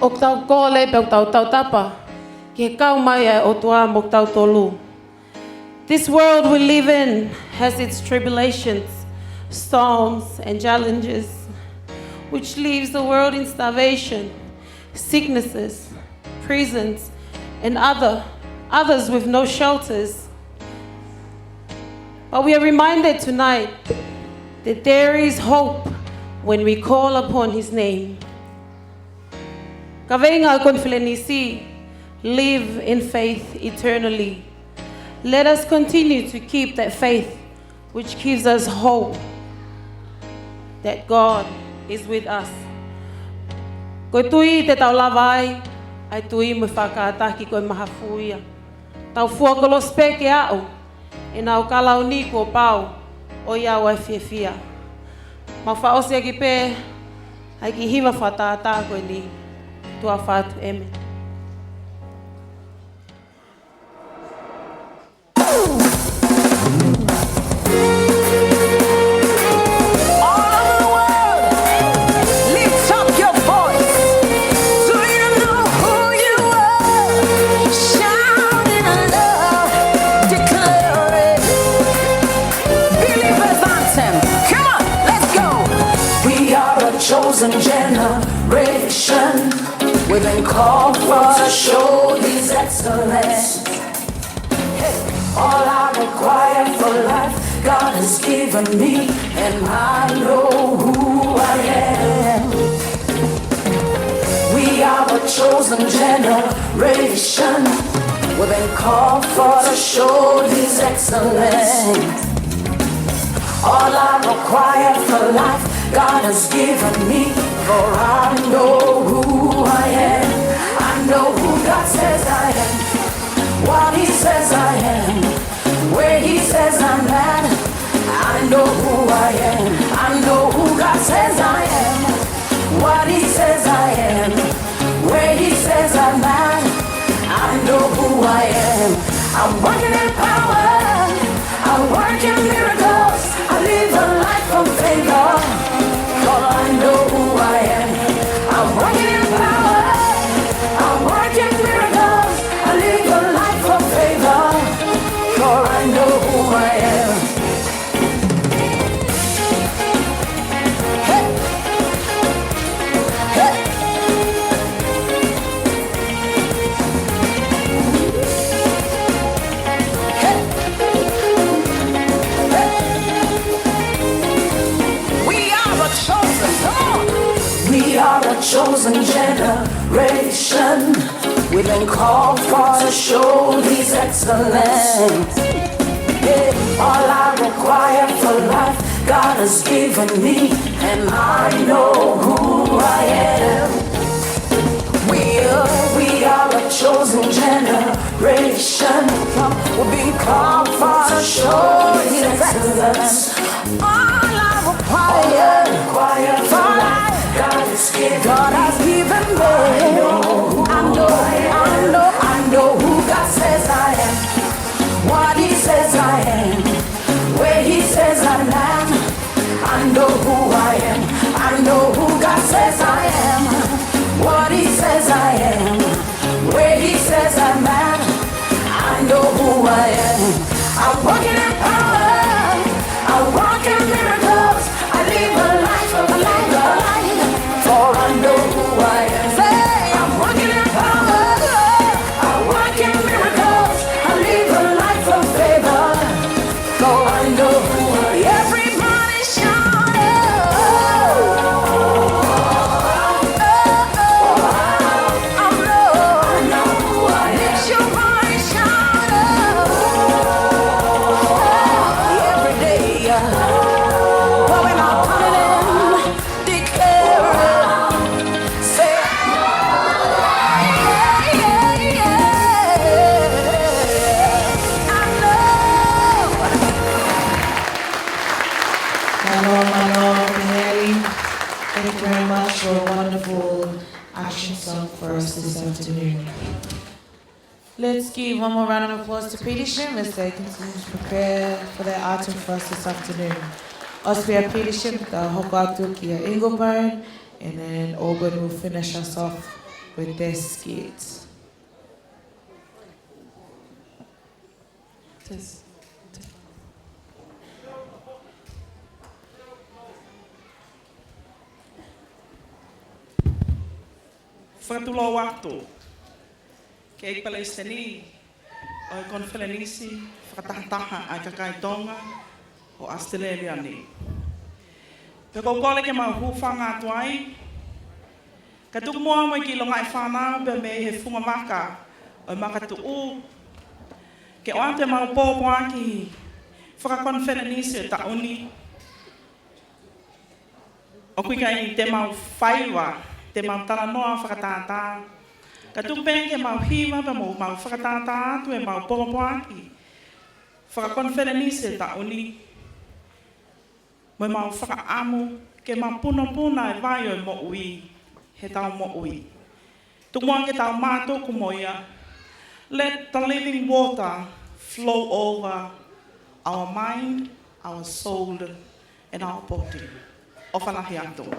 O tau kōle pe o tau tapa. Ke kau mai ai o tua mo tau tolu. This world we live in has its tribulations, storms and challenges, which leaves the world in starvation, sicknesses, prisons, and others with no shelters. But we are reminded tonight that there is hope when we call upon his name. Kavenga konfilenisi, live in faith eternally. Let us continue to keep that faith which gives us hope that God is with us. Koe tui te tau lawai, ai tui mo whakaataki koe mahafuia. Tau fuakolo speke au, e nau kalau ni ko pau, o iau ai whiawhia. Ma whaose ki pē, ai ki hiwa whataata koe ni, tua whatu eme. Chosen generation, we've been called for to show His excellence. Hey, all I require for life, God has given me, and I know who I am. We are a chosen generation, we've been called for to show His excellence. All I require for life, God has given me, for I know who I am. I know who God says I am, what He says I am, where He says I'm at. I know who I am. I know who God says I am, what He says I am, where He says I'm at. I know who I am. I'm working in power, I work in miracles, I live a life of favor. I know who I am. I'm working in power, I'm working miracles, I live a life of favor, for I know who I am. Hey. Hey. We've been called for to show His excellence. Yeah, all I require for life, God has given me, and I know who I am. We are a chosen generation. We've been called for to show His excellence. All I require for life, God has given me. I know who God says I am, what He says I am, where He says I am. I know who I am. I know who God says I am, what He says I am, where He says I'm at. I know who I am. I'm walking in power, I walk in miracles, I live a life of a life, for I know who I am. Say, I'm walking in power, I walk in miracles, I live a life of favor, for I know who I am. Everybody shout, Thank you very much for a wonderful action song for us this afternoon. Let's give one more round of applause to Petersham as they continue to prepare for their item for us this afternoon. Osprey Petersham, the Hokatu Kia Ingleburn, and then Auburn will finish us off with their skits. Whakatulo wātou, kei Palestini, o e konwhenanisi, whakatahataha ai kakaitonga o Australia ni. Peko kole ke mau hūwhanga atu ai, ka tuku moa mo I ki longa I whanau pe me he funga maka o makatu u, ke o ante mau pōpō aki, whakakonwhenanisi o tauni, o kui kai te mau whaiwa, te mau tala noa whakatātā. Ka tupen ke mau hiwa pa mau whakatātā atu e mau pōpō aki. Whakakonwhenanisi tauni. Mo mau whakaamu ke mau puna e vai o mo ui, he tau mo ui. Tukumua ke tau mātōku moia. Let the living water flow over our mind, our soul, and our body. O whalahi atu.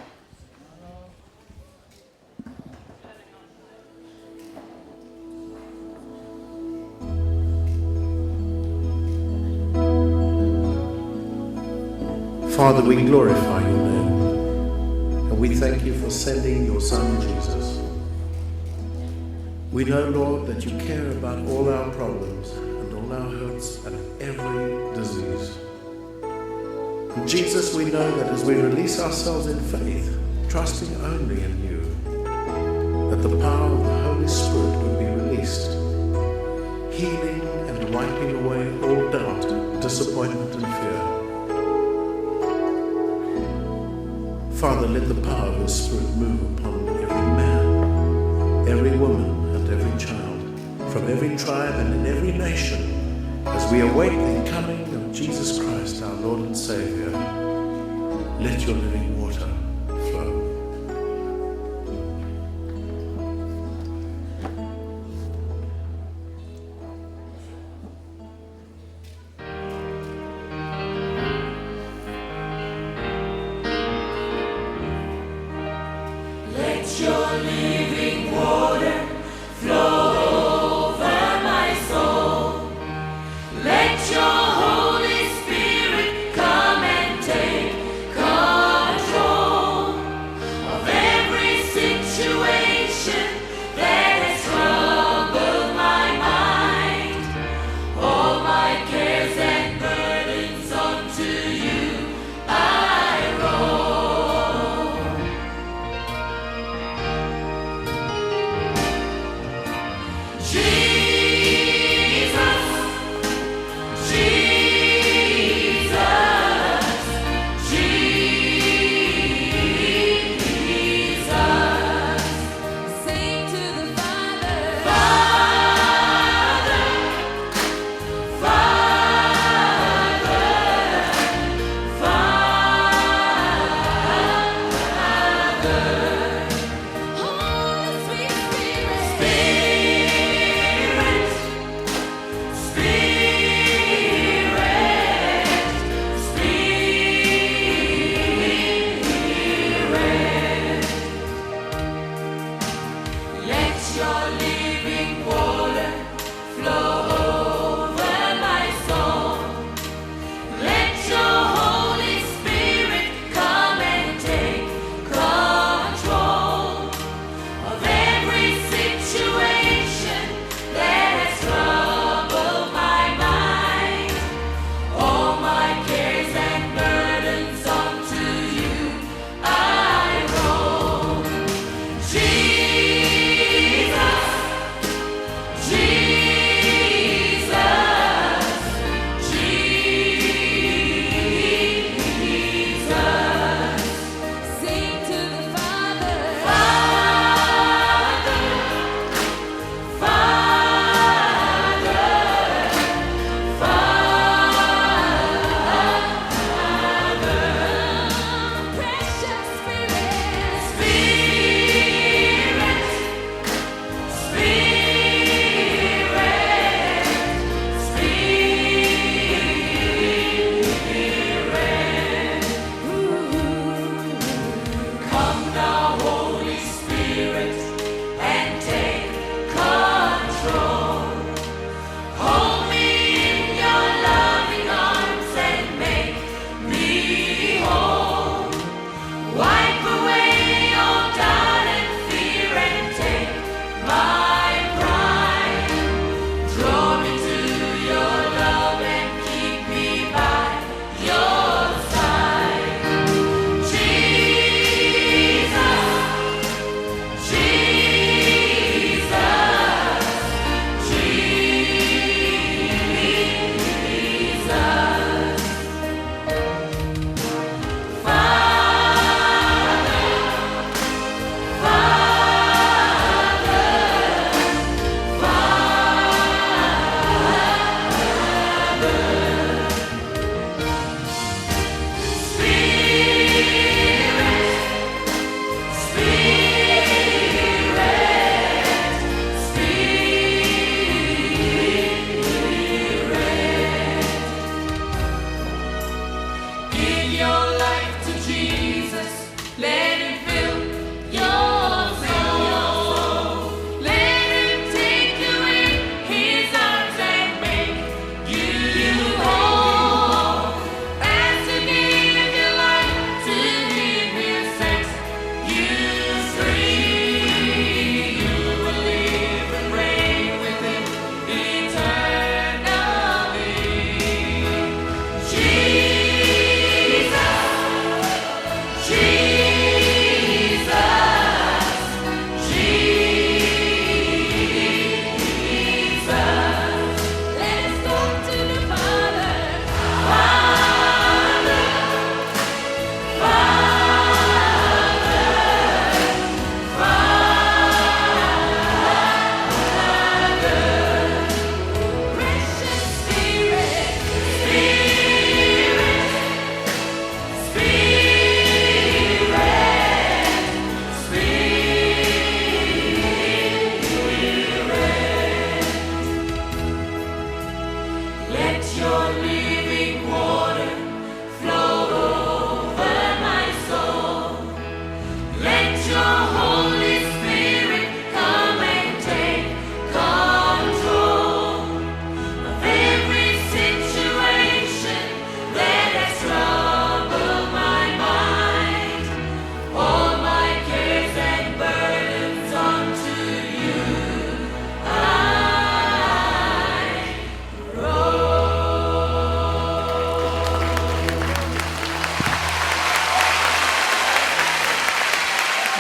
Father, we glorify your name, and we thank you for sending your Son, Jesus. We know, Lord, that you care about all our problems and all our hurts and every disease. And Jesus, we know that as we release ourselves in faith, trusting only in you, that the power of the Holy Spirit will be released, healing and wiping away all doubt, disappointment and fear. Father, let the power of your Spirit move upon every man, every woman, and every child, from every tribe and in every nation, as we await the coming of Jesus Christ, our Lord and Savior. Let your living water flow. Let your living water flow over my soul. Let your Holy Spirit come and take control.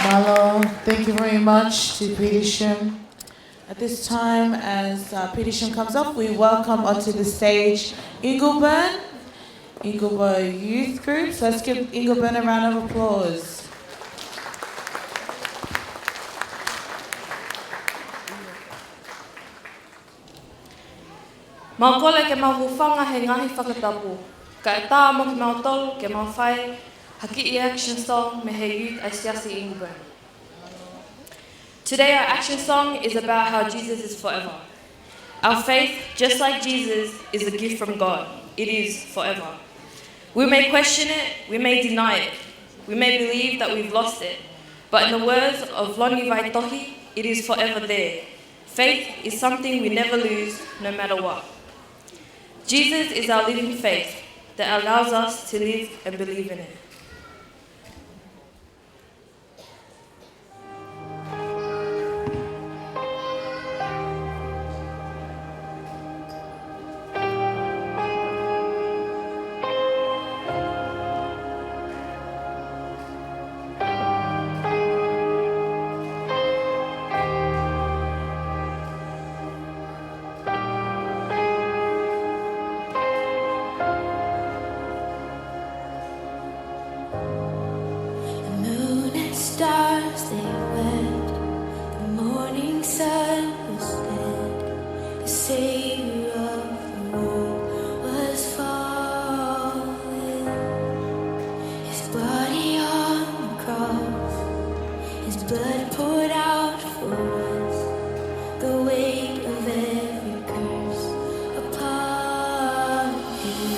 Marlo, thank you very much to Peter Shim At this time, as petition comes up, we welcome onto the stage Ingleburn Youth Group. So let's give Ingleburn a round of applause. Maukole ke mawhufanga he ngahi whakatapu. Ka e tā mo ki mautolu ke mawhai haki I action song me he youth Asiasi Ingleburn. Today our action song is about how Jesus is forever. Our faith, just like Jesus, is a gift from God. It is forever. We may question it, we may deny it, we may believe that we've lost it, but in the words of Loni Vaitohi, it is forever there. Faith is something we never lose, no matter what. Jesus is our living faith that allows us to live and believe in it. Stars they wept, the morning sun was dead, the Savior of the world was falling. His body on the cross, his blood poured out for us, the weight of every curse upon him.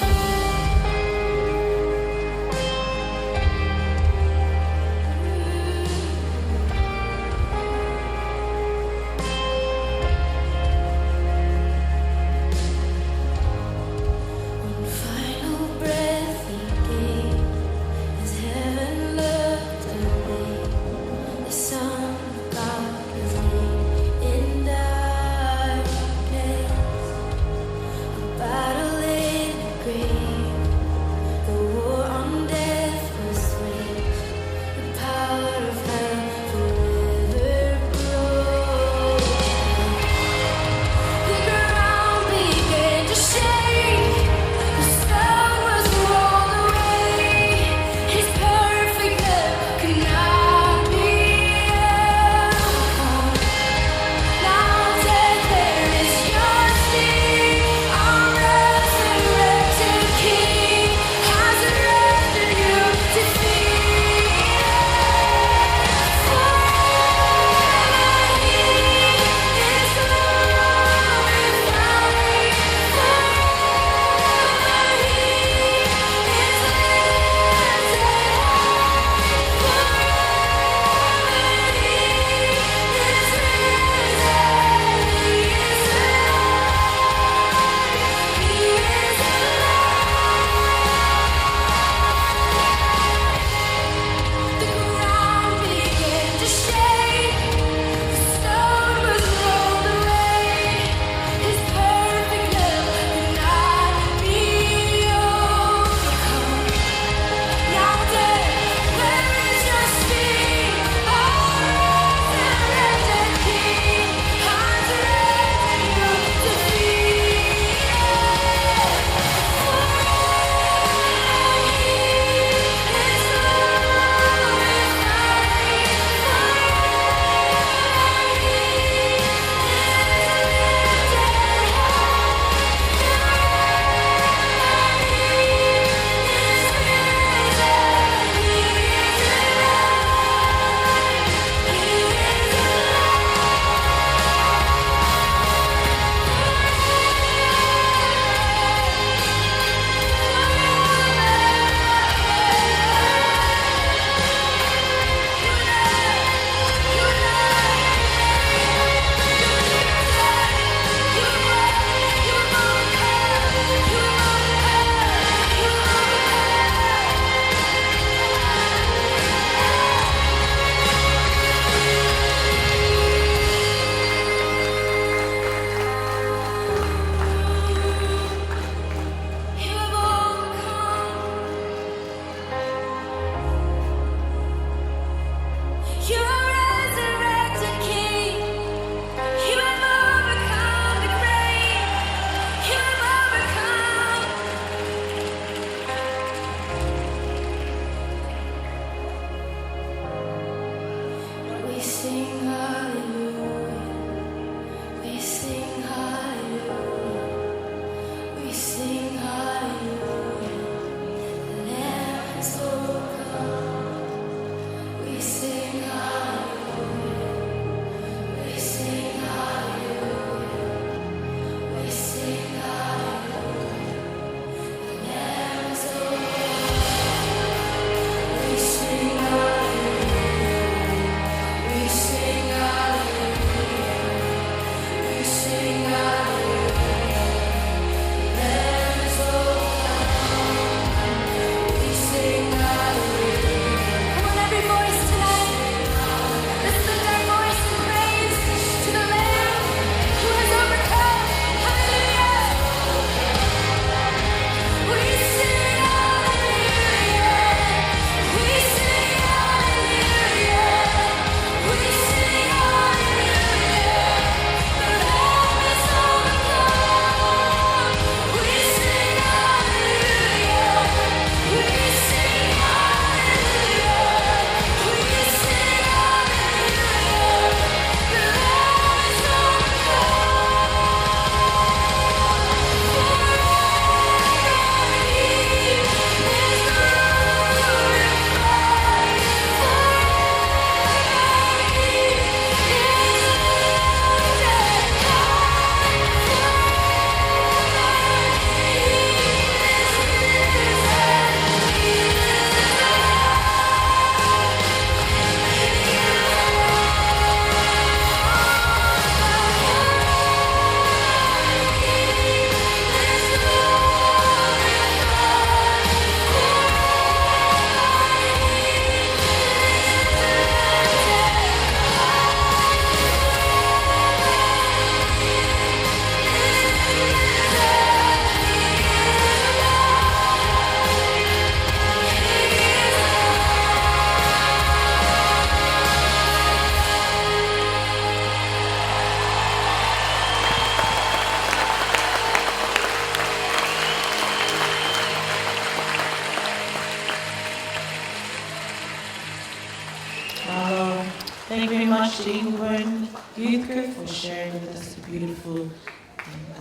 much to England Youth Group for sharing with us the beautiful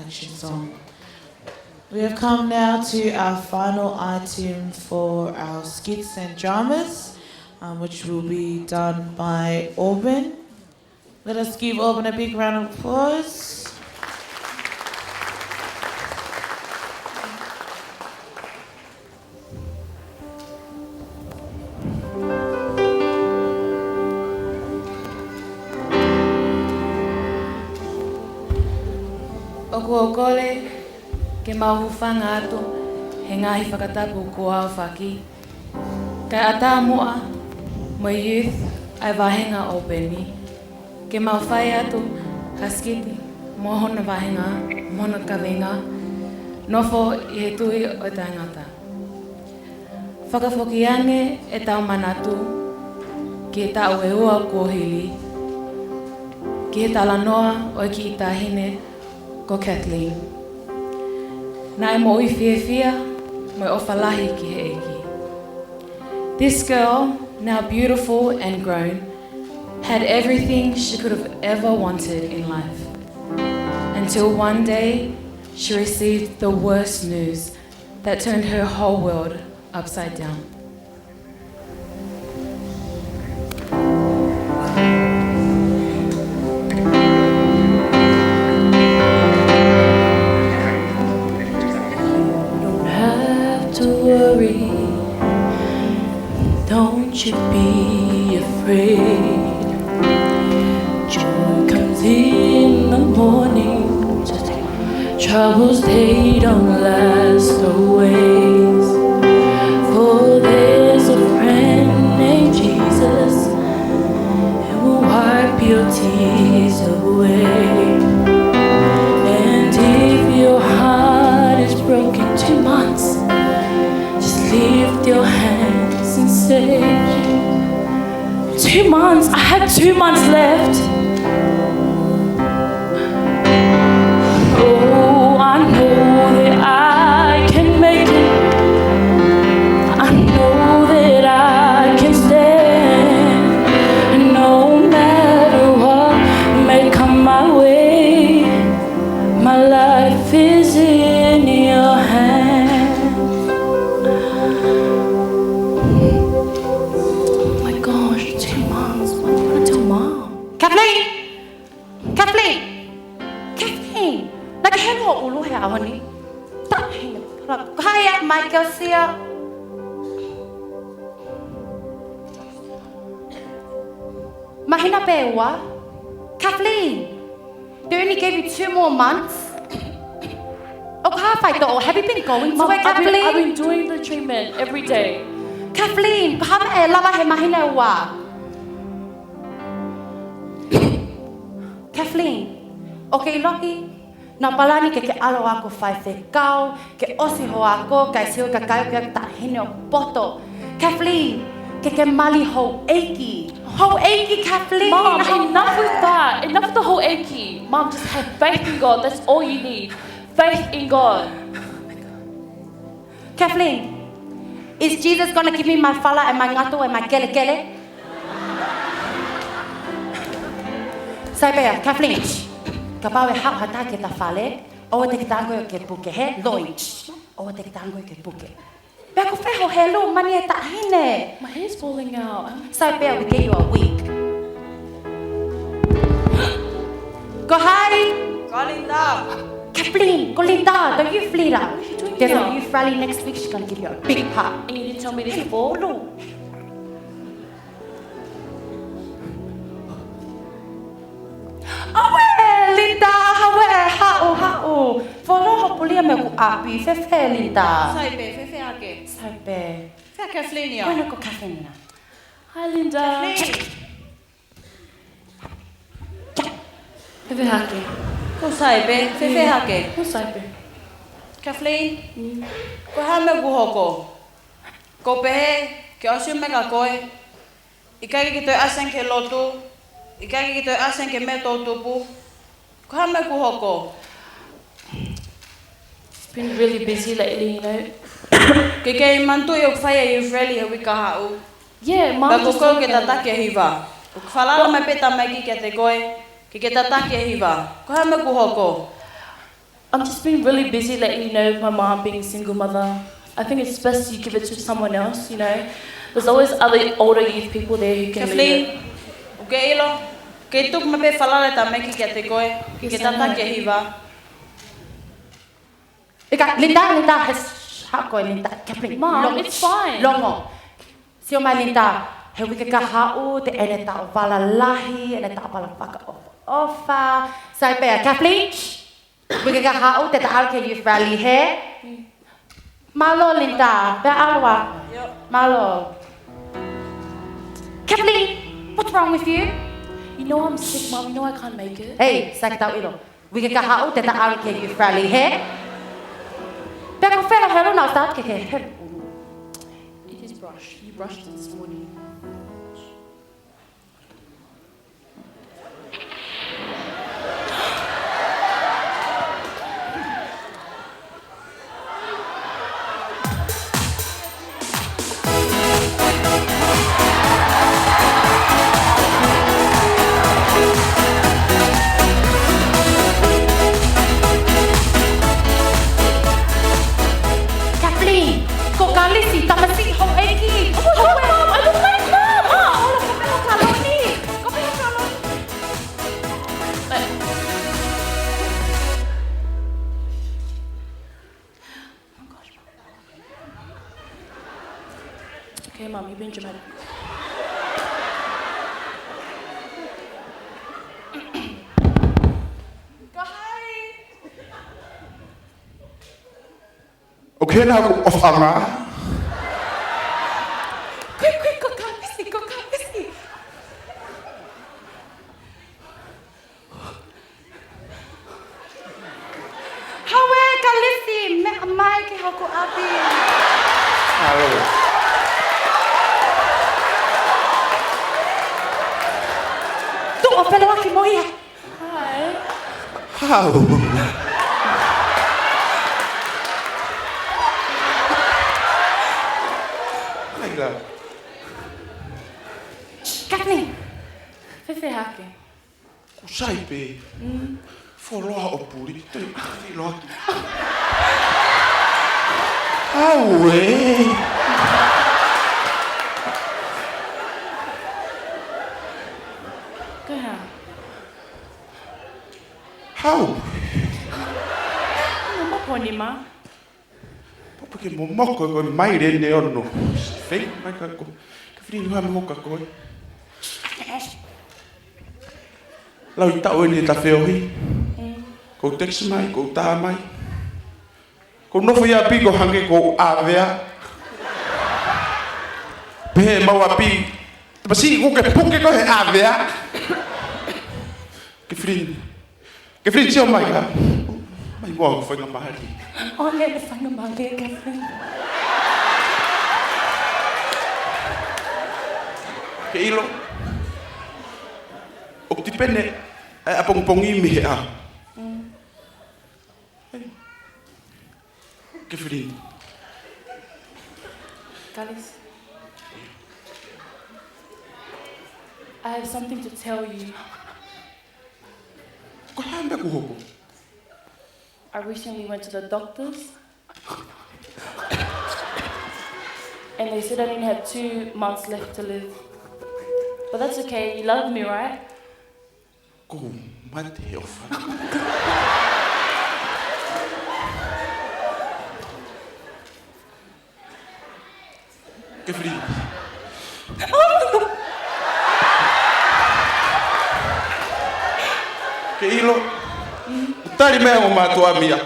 action song. We have come now to our final item for our skits and dramas, which will be done by Auburn. Let us give Auburn a big round of applause. Okole ke mahuwhanga atu he ngahi whakatapu ko au whaki. Kai ata moa mo youth ai wahenga o Beni. Ke mawhai atu ka skiti mo hona wahenga, mona kawenga, nofo I he tui o tangata. Whakawhokiange e tau manatu ki e tau e ua kōhili. Ki he talanoa o ki I tahine ko Kathleen. Nai mo I whiawhia, mo I whalahi ki he eki. This girl, now beautiful and grown, had everything she could have ever wanted in life. Until one day, she received the worst news that turned her whole world upside down. Don't you be afraid. Joy comes in the morning. Just troubles, they don't last always. For there's a friend named Jesus who will wipe your tears away. And if your heart is broken 2 months, just lift your hands and say, 2 months, I had 2 months left. Oh, I know that I can make it. I know that I can stand. No matter what may come my way, my life is in your hands. Kathleen, naghello ulo he awani. Tahin, kaya Michael siya. Mahina pewa. Kathleen, they only gave you 2 more months. Have you been going to it, Kathleen? I've been doing the treatment every day. Kathleen, kaham lava he mahina wa. Kathleen, okay, Loki. Na palani ke alo ako fai kau, ke osi ho ako, kai siu ka kai ka tahine o poto. Kathleen, ke mali ho eiki. Ho eiki, Kathleen. Mom, enough with that. Enough with the whole achy. Mom, just have faith in God. That's all you need. Faith in God. Kathleen, is Jesus gonna give me my fala and my ngatu and my kele kele? Saibea, Kathleen. Kapawe hau hata ke ta fale, o te tango ke puke he loinch. O te tango ke puke. Beko feho hello mani e tahine. My hair's falling out. Saibea, we gave you a week. Go hi. Golinda. Kathleen, Golinda, don't you flee that. There's a youth rally next week. She's gonna give you a big hug. And you didn't tell me this before? No. Awe, Linda, hao. Follow hopulia me ku api, fefe Linda. Saipe, fefe ake. Saipe. Fefe Kathleen ya. Bueno ko Kathleen. Hi, Linda. Fefe hake. Ko saipe, fefe hake. Ko saipe. Kathleen, ko hame buhoko. Ko pehe, ke osu me ka koe. Ikaki ki toi asen ke lotu. Ikaki ki toi asen ke me tō tupu. Ko hame buhoko. Been really busy lately, you know. Ke mantu yo whai e Israeli he wika hau. Yeah, Mom Ka just kukau told ke me. tatake hiva. O ka whalala mai peta mai ki kia te koe, ki ke tatake hiwa. Ko hea me kuhoko? I'm just being really busy letting you know my mom being a single mother. I think it's best you give it to someone else, you know. There's always other older youth people there who can lead it. O ke ilo, ke tuk me pe whalala ta mai ki kia te koe, ki ke tatake hiwa. Linda, hako Linda. Mom, it's fine. Longo. Sio mai Linda, he wika ka hau te ene ta o wala lahi, ene ta o wala whaka ofa. Sai pea, Kathleen, wika ka hau te ta alke youth rally he. Malo Linda, pea alawa. Malo. Kathleen, what's wrong with you? You know I'm sick, Mom. You know I can't make it. Hey, sa kita ilo. Wika ka hau te ta alke youth rally he. Pea ko whela helo na o start ke he. It is brush. You brushed it this morning. Kathleen, kau kali si tak mesti hong eki. Mom, I don't like Mom. Orang kau pengen kalau ni. Kau pengen kalau. Okay, Mom, you've been dramatic. Okay, now of Anga. Quick, kau kasi. Hawe kalisi, me amai ke haku abi. Hello. Tu opela laki moia. Hi. How? Kathleen. Fefe hake. Kusai pe. Foloa o puri. Toi afi loki. Awe. Kaya. How? Mama poni ma. Porque momoko ko mai re ne ono. Fei mai ka ko. Ka fri ha mo ka ko. Lau i tau ni ta feohi. Ko teksi mai, ko ta mai. Ko nofo ia pi ko hange ko avea. Pe mau api. Pasi ko ke puke ko he avea. Ke fri sio mai ka. Mai mo ko fa ngamari. Oh, let the fang of Kathleen. Ke ilo. O ti pene apongpongi mi a. Ke fri. Kalis, I have something to tell you. Ko hamba ko hoko. I recently went to the doctors and they said I didn't have 2 months left to live. But that's okay, you love me, right? Ko mate o fa. Ke fri. Ke ilo. Tari mea o mātua mia.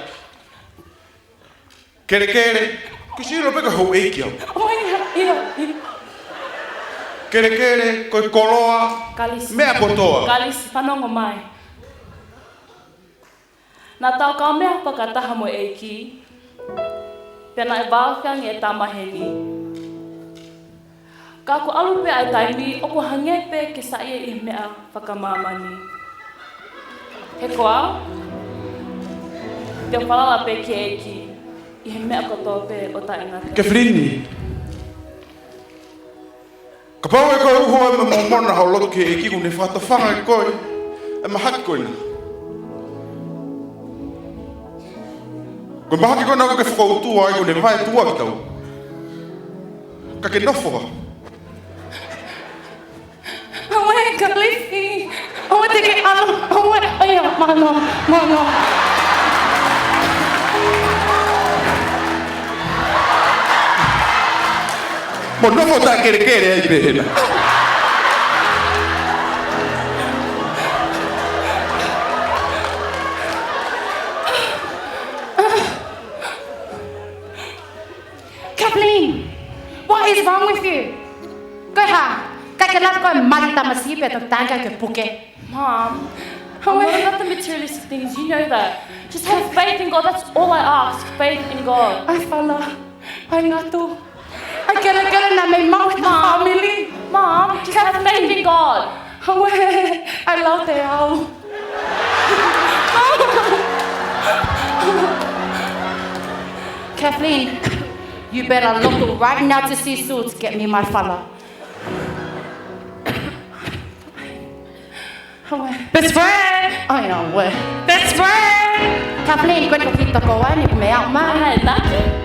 Kere. Kisiro peka hou eiki au. Kere, koe koloa. Kalis. Mea kotoa. Kalis, whanongo mai. Nā tau ka mea pakataha mo eiki. Pena e wāwhiangi e tamaheni. Ka ko alupe ai taimi, opo hangepe ke saie I mea whakamamani. He koa, te whalala pe ki eiki, I he mea kotoa pe o ta ingata. Ke frini. Ka Ka pau e koe uho e ma mona hau loto ke e kiku ne whātawhanga e koe. E mahaki koe na. Koe mahaki koe na ko ke whakautua ai ko ne vai tua ki tau. Ka ke nofoa. Awe, Kalifi. Awe, te ke alo. Awe, aia, mano, mano. Mo nofo ta kere ai pehena. Kathleen, what is wrong with you? Go ha. Kakelap ko malita masipe to tanga ke puke. Mom, I'm not about the materialistic things, you know that. Just have faith in God, that's all I ask, faith in God. Ai fala, ai ngatu. I kere na may mau with the family. Mom, just have faith in God. I love te au. Kathleen, you better look right now to see Sue to get me my fella. Best friend! I know where. Best friend! Kathleen, kwento kita ko ni me out ma. Lucky.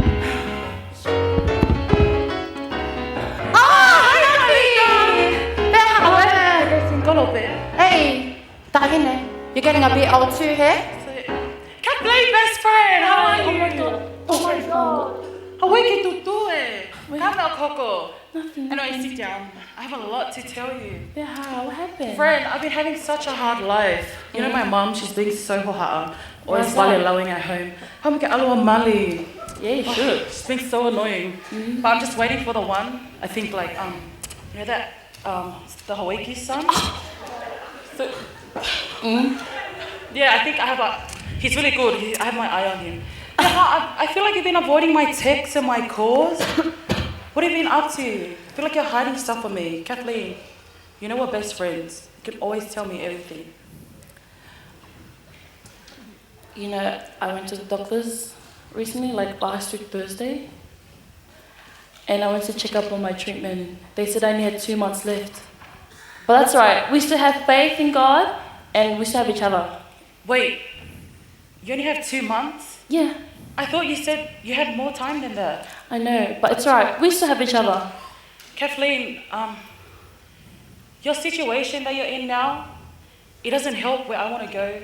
Hey, Tahine, you're getting a bit old too, hey? Kathleen, best friend, how are you? Oh my God. Oh my God. How are you doing? Come Coco. Nothing. Anyway, sit down. I have a lot to tell you. Yeah, what happened? Friend, I've been having such a hard life. You know my mom, she's being so hard. Always Why's that? lowing at home. How get Alua Mali? Yeah, you should. She's being so annoying. But I'm just waiting for the one. I think like you know that the Hawaii son? So, yeah, I think I have he's really good. I have my eye on him. Yeah, I feel like you've been avoiding my texts and my calls. What have you been up to? I feel like you're hiding stuff from me. Kathleen, you know we're best friends. You can always tell me everything. You know, I went to the doctors recently, like last week Thursday, and I went to check up on my treatment. They said I only had 2 months left. But that's all right. We still have faith in God, and we still have each other. Wait, you only have 2 months? Yeah. I thought you said you had more time than that. I know, but it's all right. We still have each other. Kathleen, your situation that you're in now, it doesn't help where I want to go.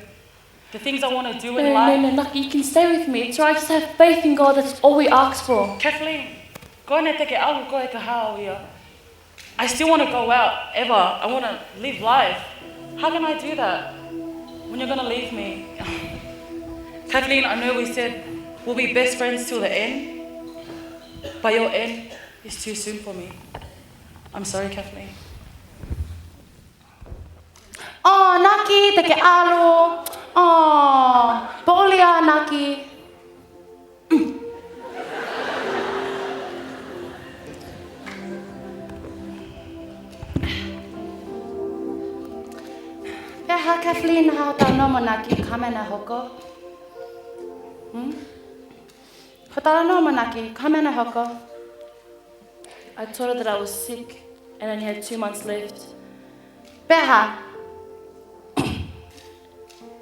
The things I want to do in life. No, you can stay with me. It's all right. Just have faith in God. That's all we ask for. Kathleen, I still want to go out, ever. I want to live life. How can I do that when you're going to leave me? Kathleen, I know we said we'll be best friends till the end, but your end is too soon for me. I'm sorry, Kathleen. Oh, Naki, te ke alo. Oh, Bolia, Naki. Peha Kathleen hao tau no Naki kamena hoko. Hatala no Naki kamena hoko. I told her that I was sick and only had 2 months left. Peha.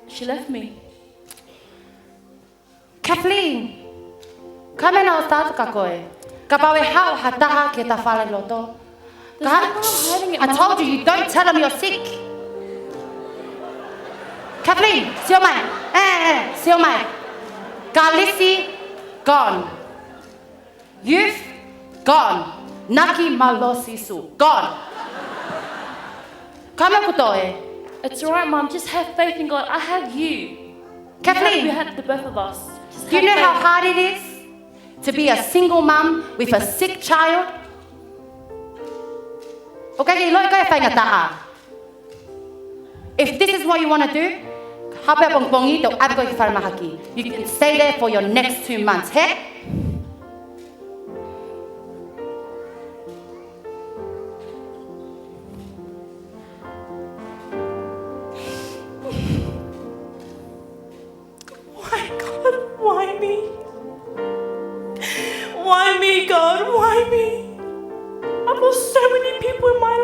She left me. Kathleen, kamena o tatu ka koe. Ka pawe hao hataha ke ta whale loto. I told you don't tell him you're sick. Kathleen, sio mai. Sio mai. Galisi, gone. Youth, gone. Naki malosi su, gone. Kama kutoe. It's all right, Mom. Just have faith in God. I have you. Kathleen. We have the both of us. Do you know how hard it is to be a single mum with a sick child? Okay, if this is what you want to do, you can stay there for your next 2 months, hey? Why me? Why me, God? Why me? I've lost so many people in my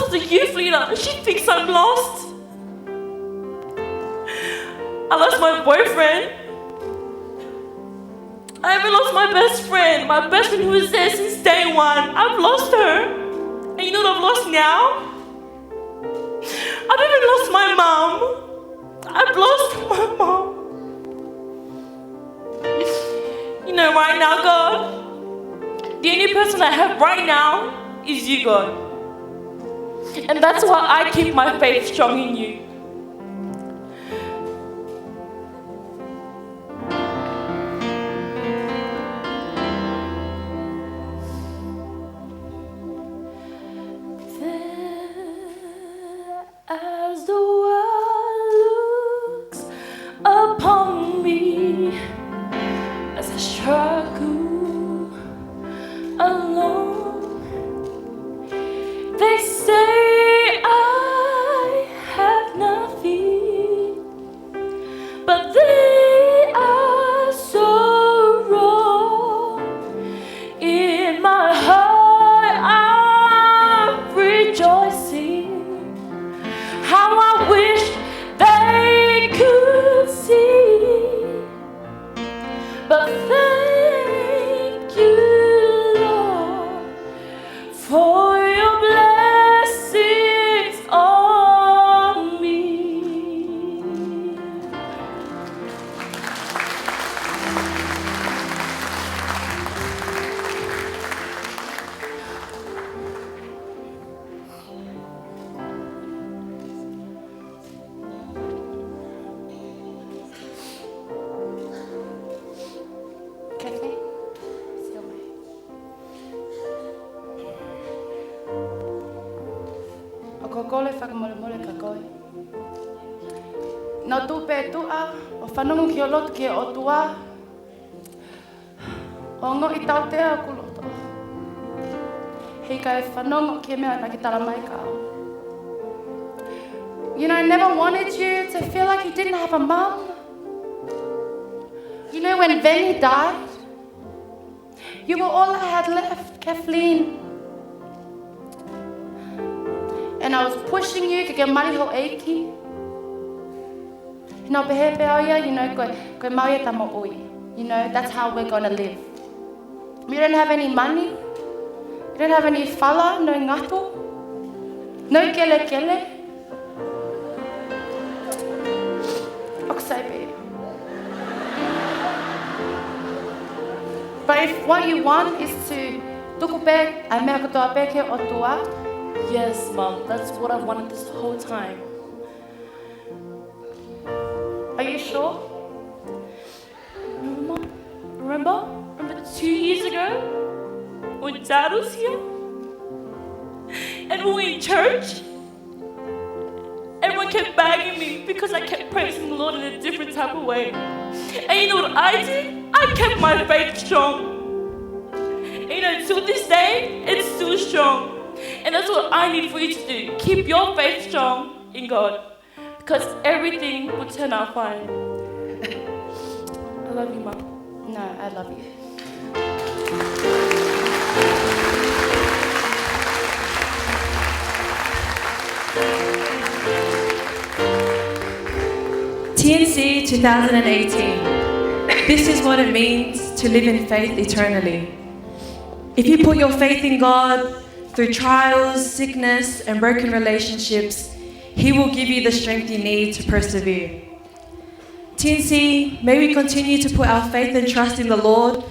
was the youth leader. She thinks I'm lost. I lost my boyfriend. I even lost my best friend. My best friend who was there since day one. I've lost her. And you know what I've lost now? I've even lost my mom. I've lost my mom. You know, right now, God, the only person I have right now is you, God. And that's why I keep my faith strong in you. As the world looks upon me, as I struggle alone, they say I have nothing, but they are so wrong. In my heart I'm rejoicing. How I wish they could see, but thank you, Lord, for your blessings on me. Kathleen, still me. O kokole whakamolemole ka koe. Nā tūpe tua, o whanongu ki o loto ki o tua. O ngo I tau te au ku loto. Hei kai whanongu ki mea na ki tala mai ka au. You know, I never wanted you to feel like you didn't have a mum. You know, when Benny died, you were all I had left, Kathleen. And I was pushing you to get money ho eiki. You know, behe peoia, you know, koe mauia tamo ui. You know, that's how we're gonna live. We don't have any money. We don't have any fala, no ngatu. No kele kele. Oksaibe. But if what you want is to tukupe ai mea katoa peke o tua. Yes, Mom, that's what I've wanted this whole time. Are you sure? Remember? Remember 2 years ago? When Dad was here? And we were in church? Everyone kept bagging me because I kept praising the Lord in a different type of way. And you know what I did? I kept my faith strong. And you know, to this day, it's still strong. And that's what I need for you to do. Keep your faith strong in God. Because everything will turn out fine. I love you, Mom. No, I love you. TNC 2018. This is what it means to live in faith eternally. If you put your faith in God through trials, sickness, and broken relationships, He will give you the strength you need to persevere. TNC, may we continue to put our faith and trust in the Lord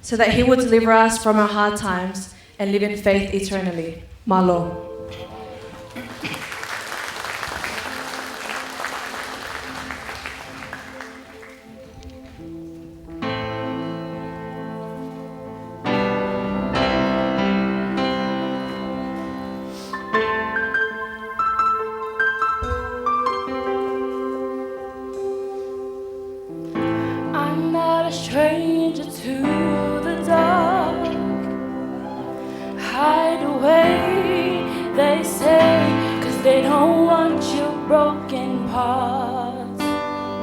so that He will deliver us from our hard times and live in faith eternally. Malo. I'm not a stranger to the dark. Hide away, they say, 'cause they don't want your broken parts.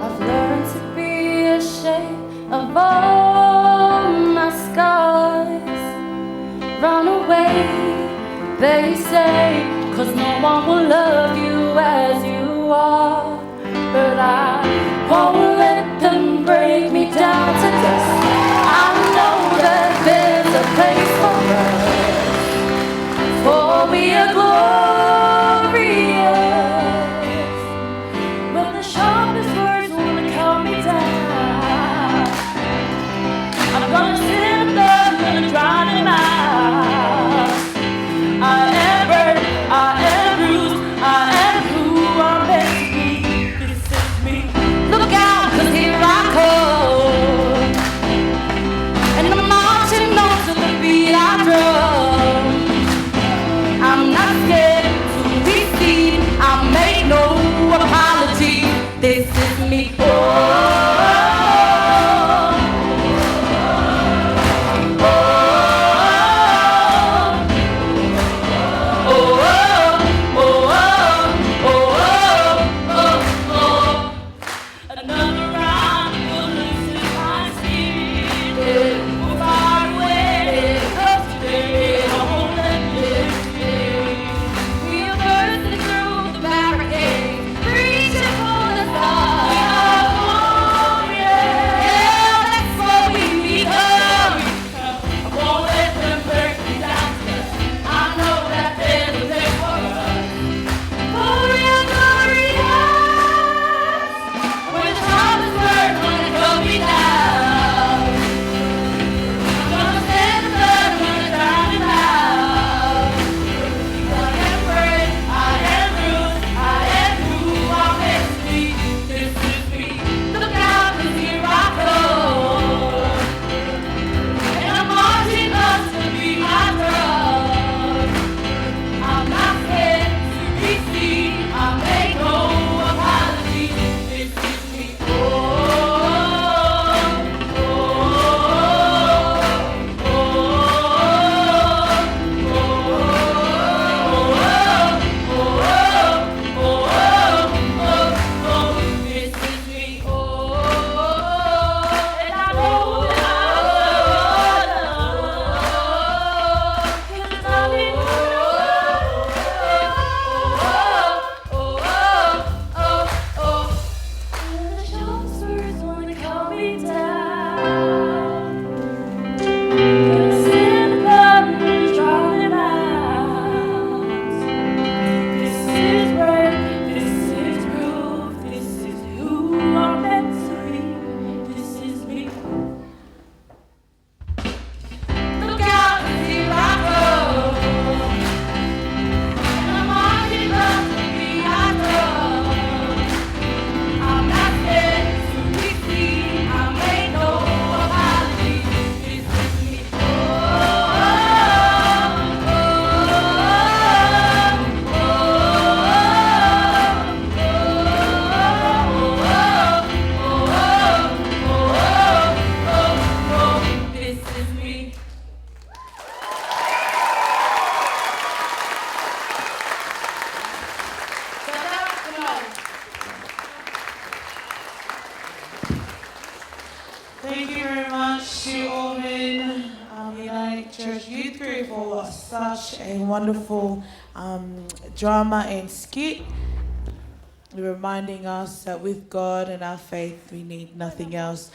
I've learned to be ashamed of all my scars. Run away, they say, 'cause no one will love you as you are. But I won't let them break me down to dust. I know that there's a place for us, for we are glorious. When the sharpest words wanna calm me down, I'm gonna sit there, I'm gonna drown him out. I am burnt, I am bruised, I am who I'm meant to be. This is me. Look out, 'cause here I come, and I'm marching on to the beat I drum. I'm not scared to be seen, I make no apology. This is me. Another round of bullets in my seat. We're far away, 'cause today I won't let this stay. We are bursting through the barricades, reaching for the stars. We are glorious. Yeah, that's what we become. I won't let them break me down. I know that there's a place for us. For we are glorious. When the harvest word wanna cut me down, I'm gonna stand the blood, I'm gonna drown him out. I am brave, I am bruised, I am who I'm meant to be. This is me. Look out, 'cause here I come, and I'm marching us to be my drum. I'm not scared to be seen, I make no apology. This is me. This is me. And I know that I Look out, 'cause here I come, and I'm marching up to be my drum. I'm not scared to be seen, I make no apology. This is me. This is me. Thank you very much to Auburn United Church Youth Group for such a wonderful drama and skit, reminding us that with God and our faith we need nothing else.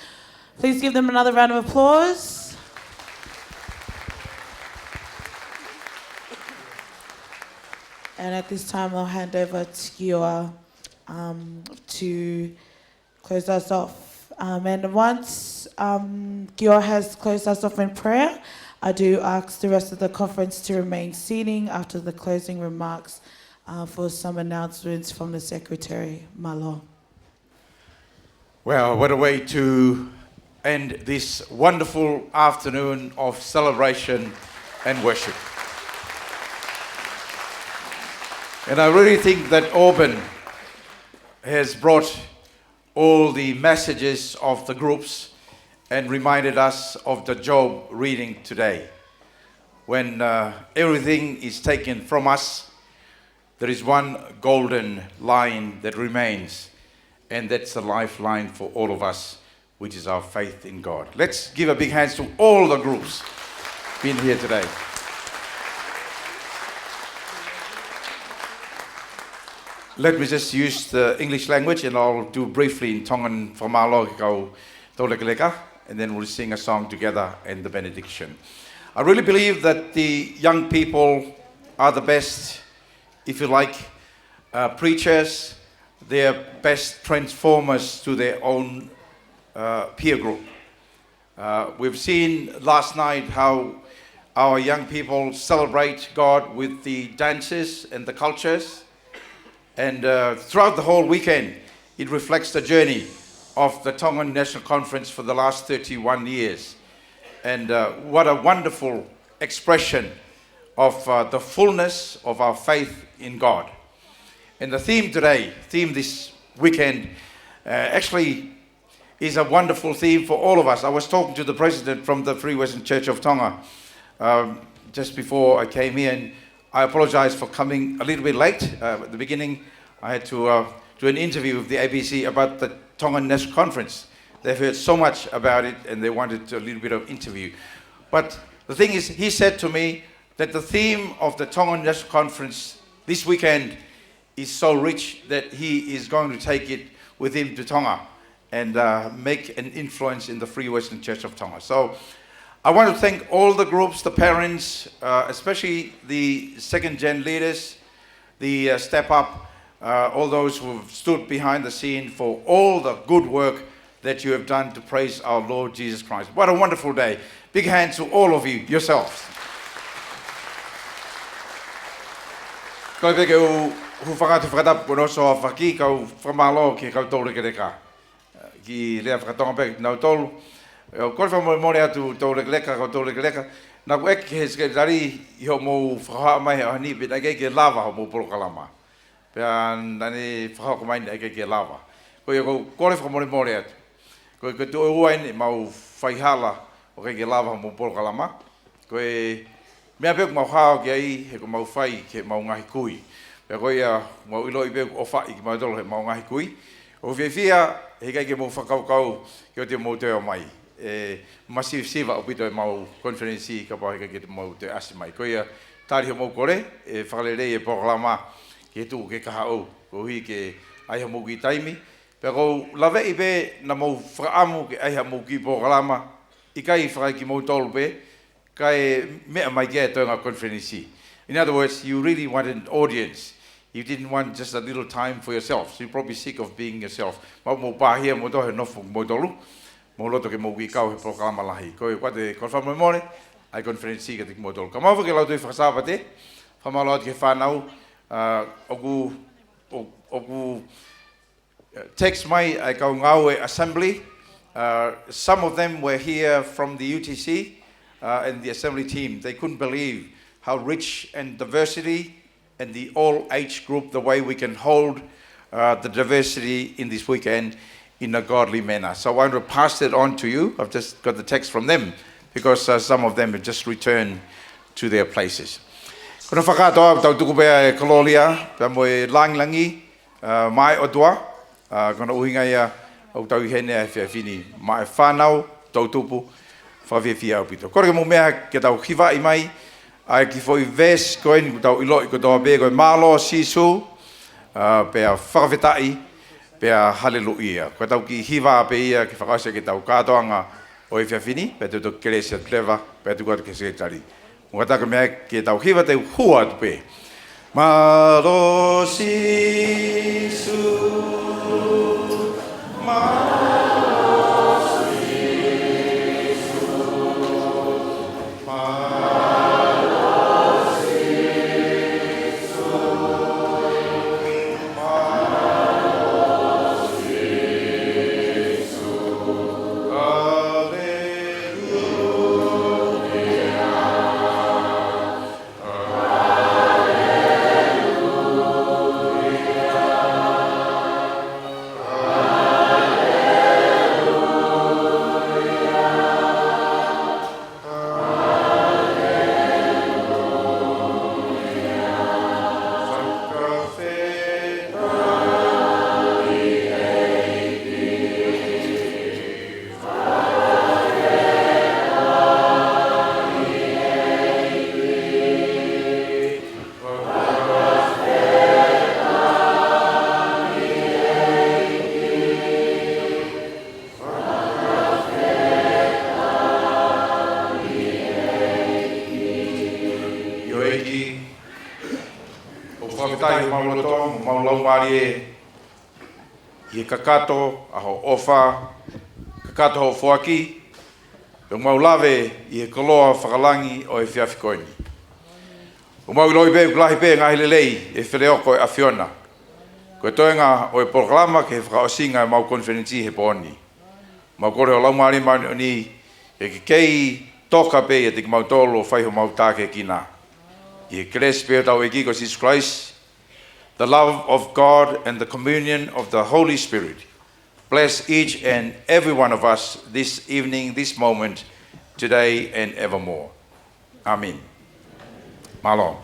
Please give them another round of applause. And at this time I'll hand over to Giora to close us off. And once Giora has closed us off in prayer, I do ask the rest of the conference to remain seating after the closing remarks for some announcements from the Secretary, Malo. Well, what a way to end this wonderful afternoon of celebration and worship. And I really think that Auburn has brought all the messages of the groups and reminded us of the Job reading today. When everything is taken from us, there is one golden line that remains, and that's the lifeline for all of us, which is our faith in God. Let's give a big hand to all the groups being here today. Let me just use the English language and I'll do briefly in Tongan Whamalo Kau Taulekeleka, and then we'll sing a song together in the benediction. I really believe that the young people are the best, if you like, preachers. They're best transformers to their own peer group. We've seen last night how our young people celebrate God with the dances and the cultures. And throughout the whole weekend, it reflects the journey of the Tongan National Conference for the last 31 years. And what a wonderful expression of the fullness of our faith in God. And the theme this weekend, actually is a wonderful theme for all of us. I was talking to the president from the Free Western Church of Tonga just before I came here, and I apologize for coming a little bit late. At the beginning, I had to do an interview with the ABC about the Tongan National Conference. They've heard so much about it, and they wanted a little bit of interview. But the thing is, he said to me that the theme of the Tongan National Conference this weekend is so rich that he is going to take it with him to Tonga and make an influence in the Free Western Church of Tonga. So I want to thank all the groups, the parents, especially the second-gen leaders, the Step Up, all those who have stood behind the scene for all the good work that you have done to praise our Lord Jesus Christ. What a wonderful day. Big hand to all of you, yourselves. Ko te keu whakatu whakatap kono so a whaki kau whamalo ki kau tōre kereka. Ki lea whakatonga pek nau tōlu. Kore whamore atu tōre kereka kau tōre kereka. Nā ku eke he ske tari i ho mou whakaha mai he ahani pita ke lava ho mou polo kalama. Pea nani whakako mai ne ke lava. Ko ia kore whamore atu. Ko tu uain mau whaihala o ke lava ho mou polo kalama. Ko mea pek mau hao ki ai he ko mau whai ke mau ngahi kui. Pea ko ia mau ilo i pek o whai ki mau tolo he mau ngahi kui. O whiawhia he kai ke mau whakaukau ki o te mau teo mai. Masiv siva o pito e mau konferensi ka pao he kai ke mau te asi mai. Ko ia tari ho mau kore e whakalere e pokalama ki tu ke kaha au. Ko hui ke aiha mau ki taimi. Pea ko lawe i pe na mau whaamu ke aiha mau ki pokalama. I kai whakai ki mau tolu pe. Kai mea mai kia toinga konferensi. In other words, you really wanted an audience. You didn't want just a little time for yourself. So you're probably sick of being yourself. Mau mo pāhia mo tohe nofu mo tolu. Mo loto ke mo ki kau he programa lahi. Koe kwa te konfirma more, ai konferensi ka te mo tolu. Ka mau ke lau tui whakasāpa te. Whamalo ati ke whanau. Oku text mai ai kau ngau e assembly. Some of them were here from the UTC. And the assembly team, they couldn't believe how rich and diversity and the all age group, the way we can hold the diversity in this weekend in a godly manner. So I want to pass it on to you. I've just got the text from them because some of them have just returned to their places. Kuna whakatoa, tau tuku pea e Kalolia, pea mo e langlangi, mai otua, kuna uhinga ia, au tau hene e whiawhini, mai whanau, tau tupu, whawhiawhia au pito. Kore ke mo mea ke tau hiwa i mai, ai ki fo i ves koe ni tau ilo i ko toa be koe malo sisu, pea whakawhetai, pea haleluia. Koe tau ki hiwa pe ia ki whakaose ke tau kātoanga o i whiawhini, pea tuto keresia clever, pea tuko atu ke sekretari. Mga taka mea ke tau hiwa te hua atu pe. Malo sisu, tai mauloto, maulau mari e kakato, aho ofa, kakato ho fuaki, o maulave i e koloa whakalangi o e whiawhikoini. O mauloi be, ulahi be, ngahi lelei, e whileoko e awhiona. Ko e toenga o e programa ke he whakaosinga e mau konferenci he pōni. Mau kore o laumari mani o ni, e ke kei toka pe e te ki mau tolo o whaiho mau tāke ki nā. I e kres pe o tau e ki ko Jesus Christ, the love of God and the communion of the Holy Spirit. Bless each and every one of us this evening, this moment, today and evermore. Amen. Malon.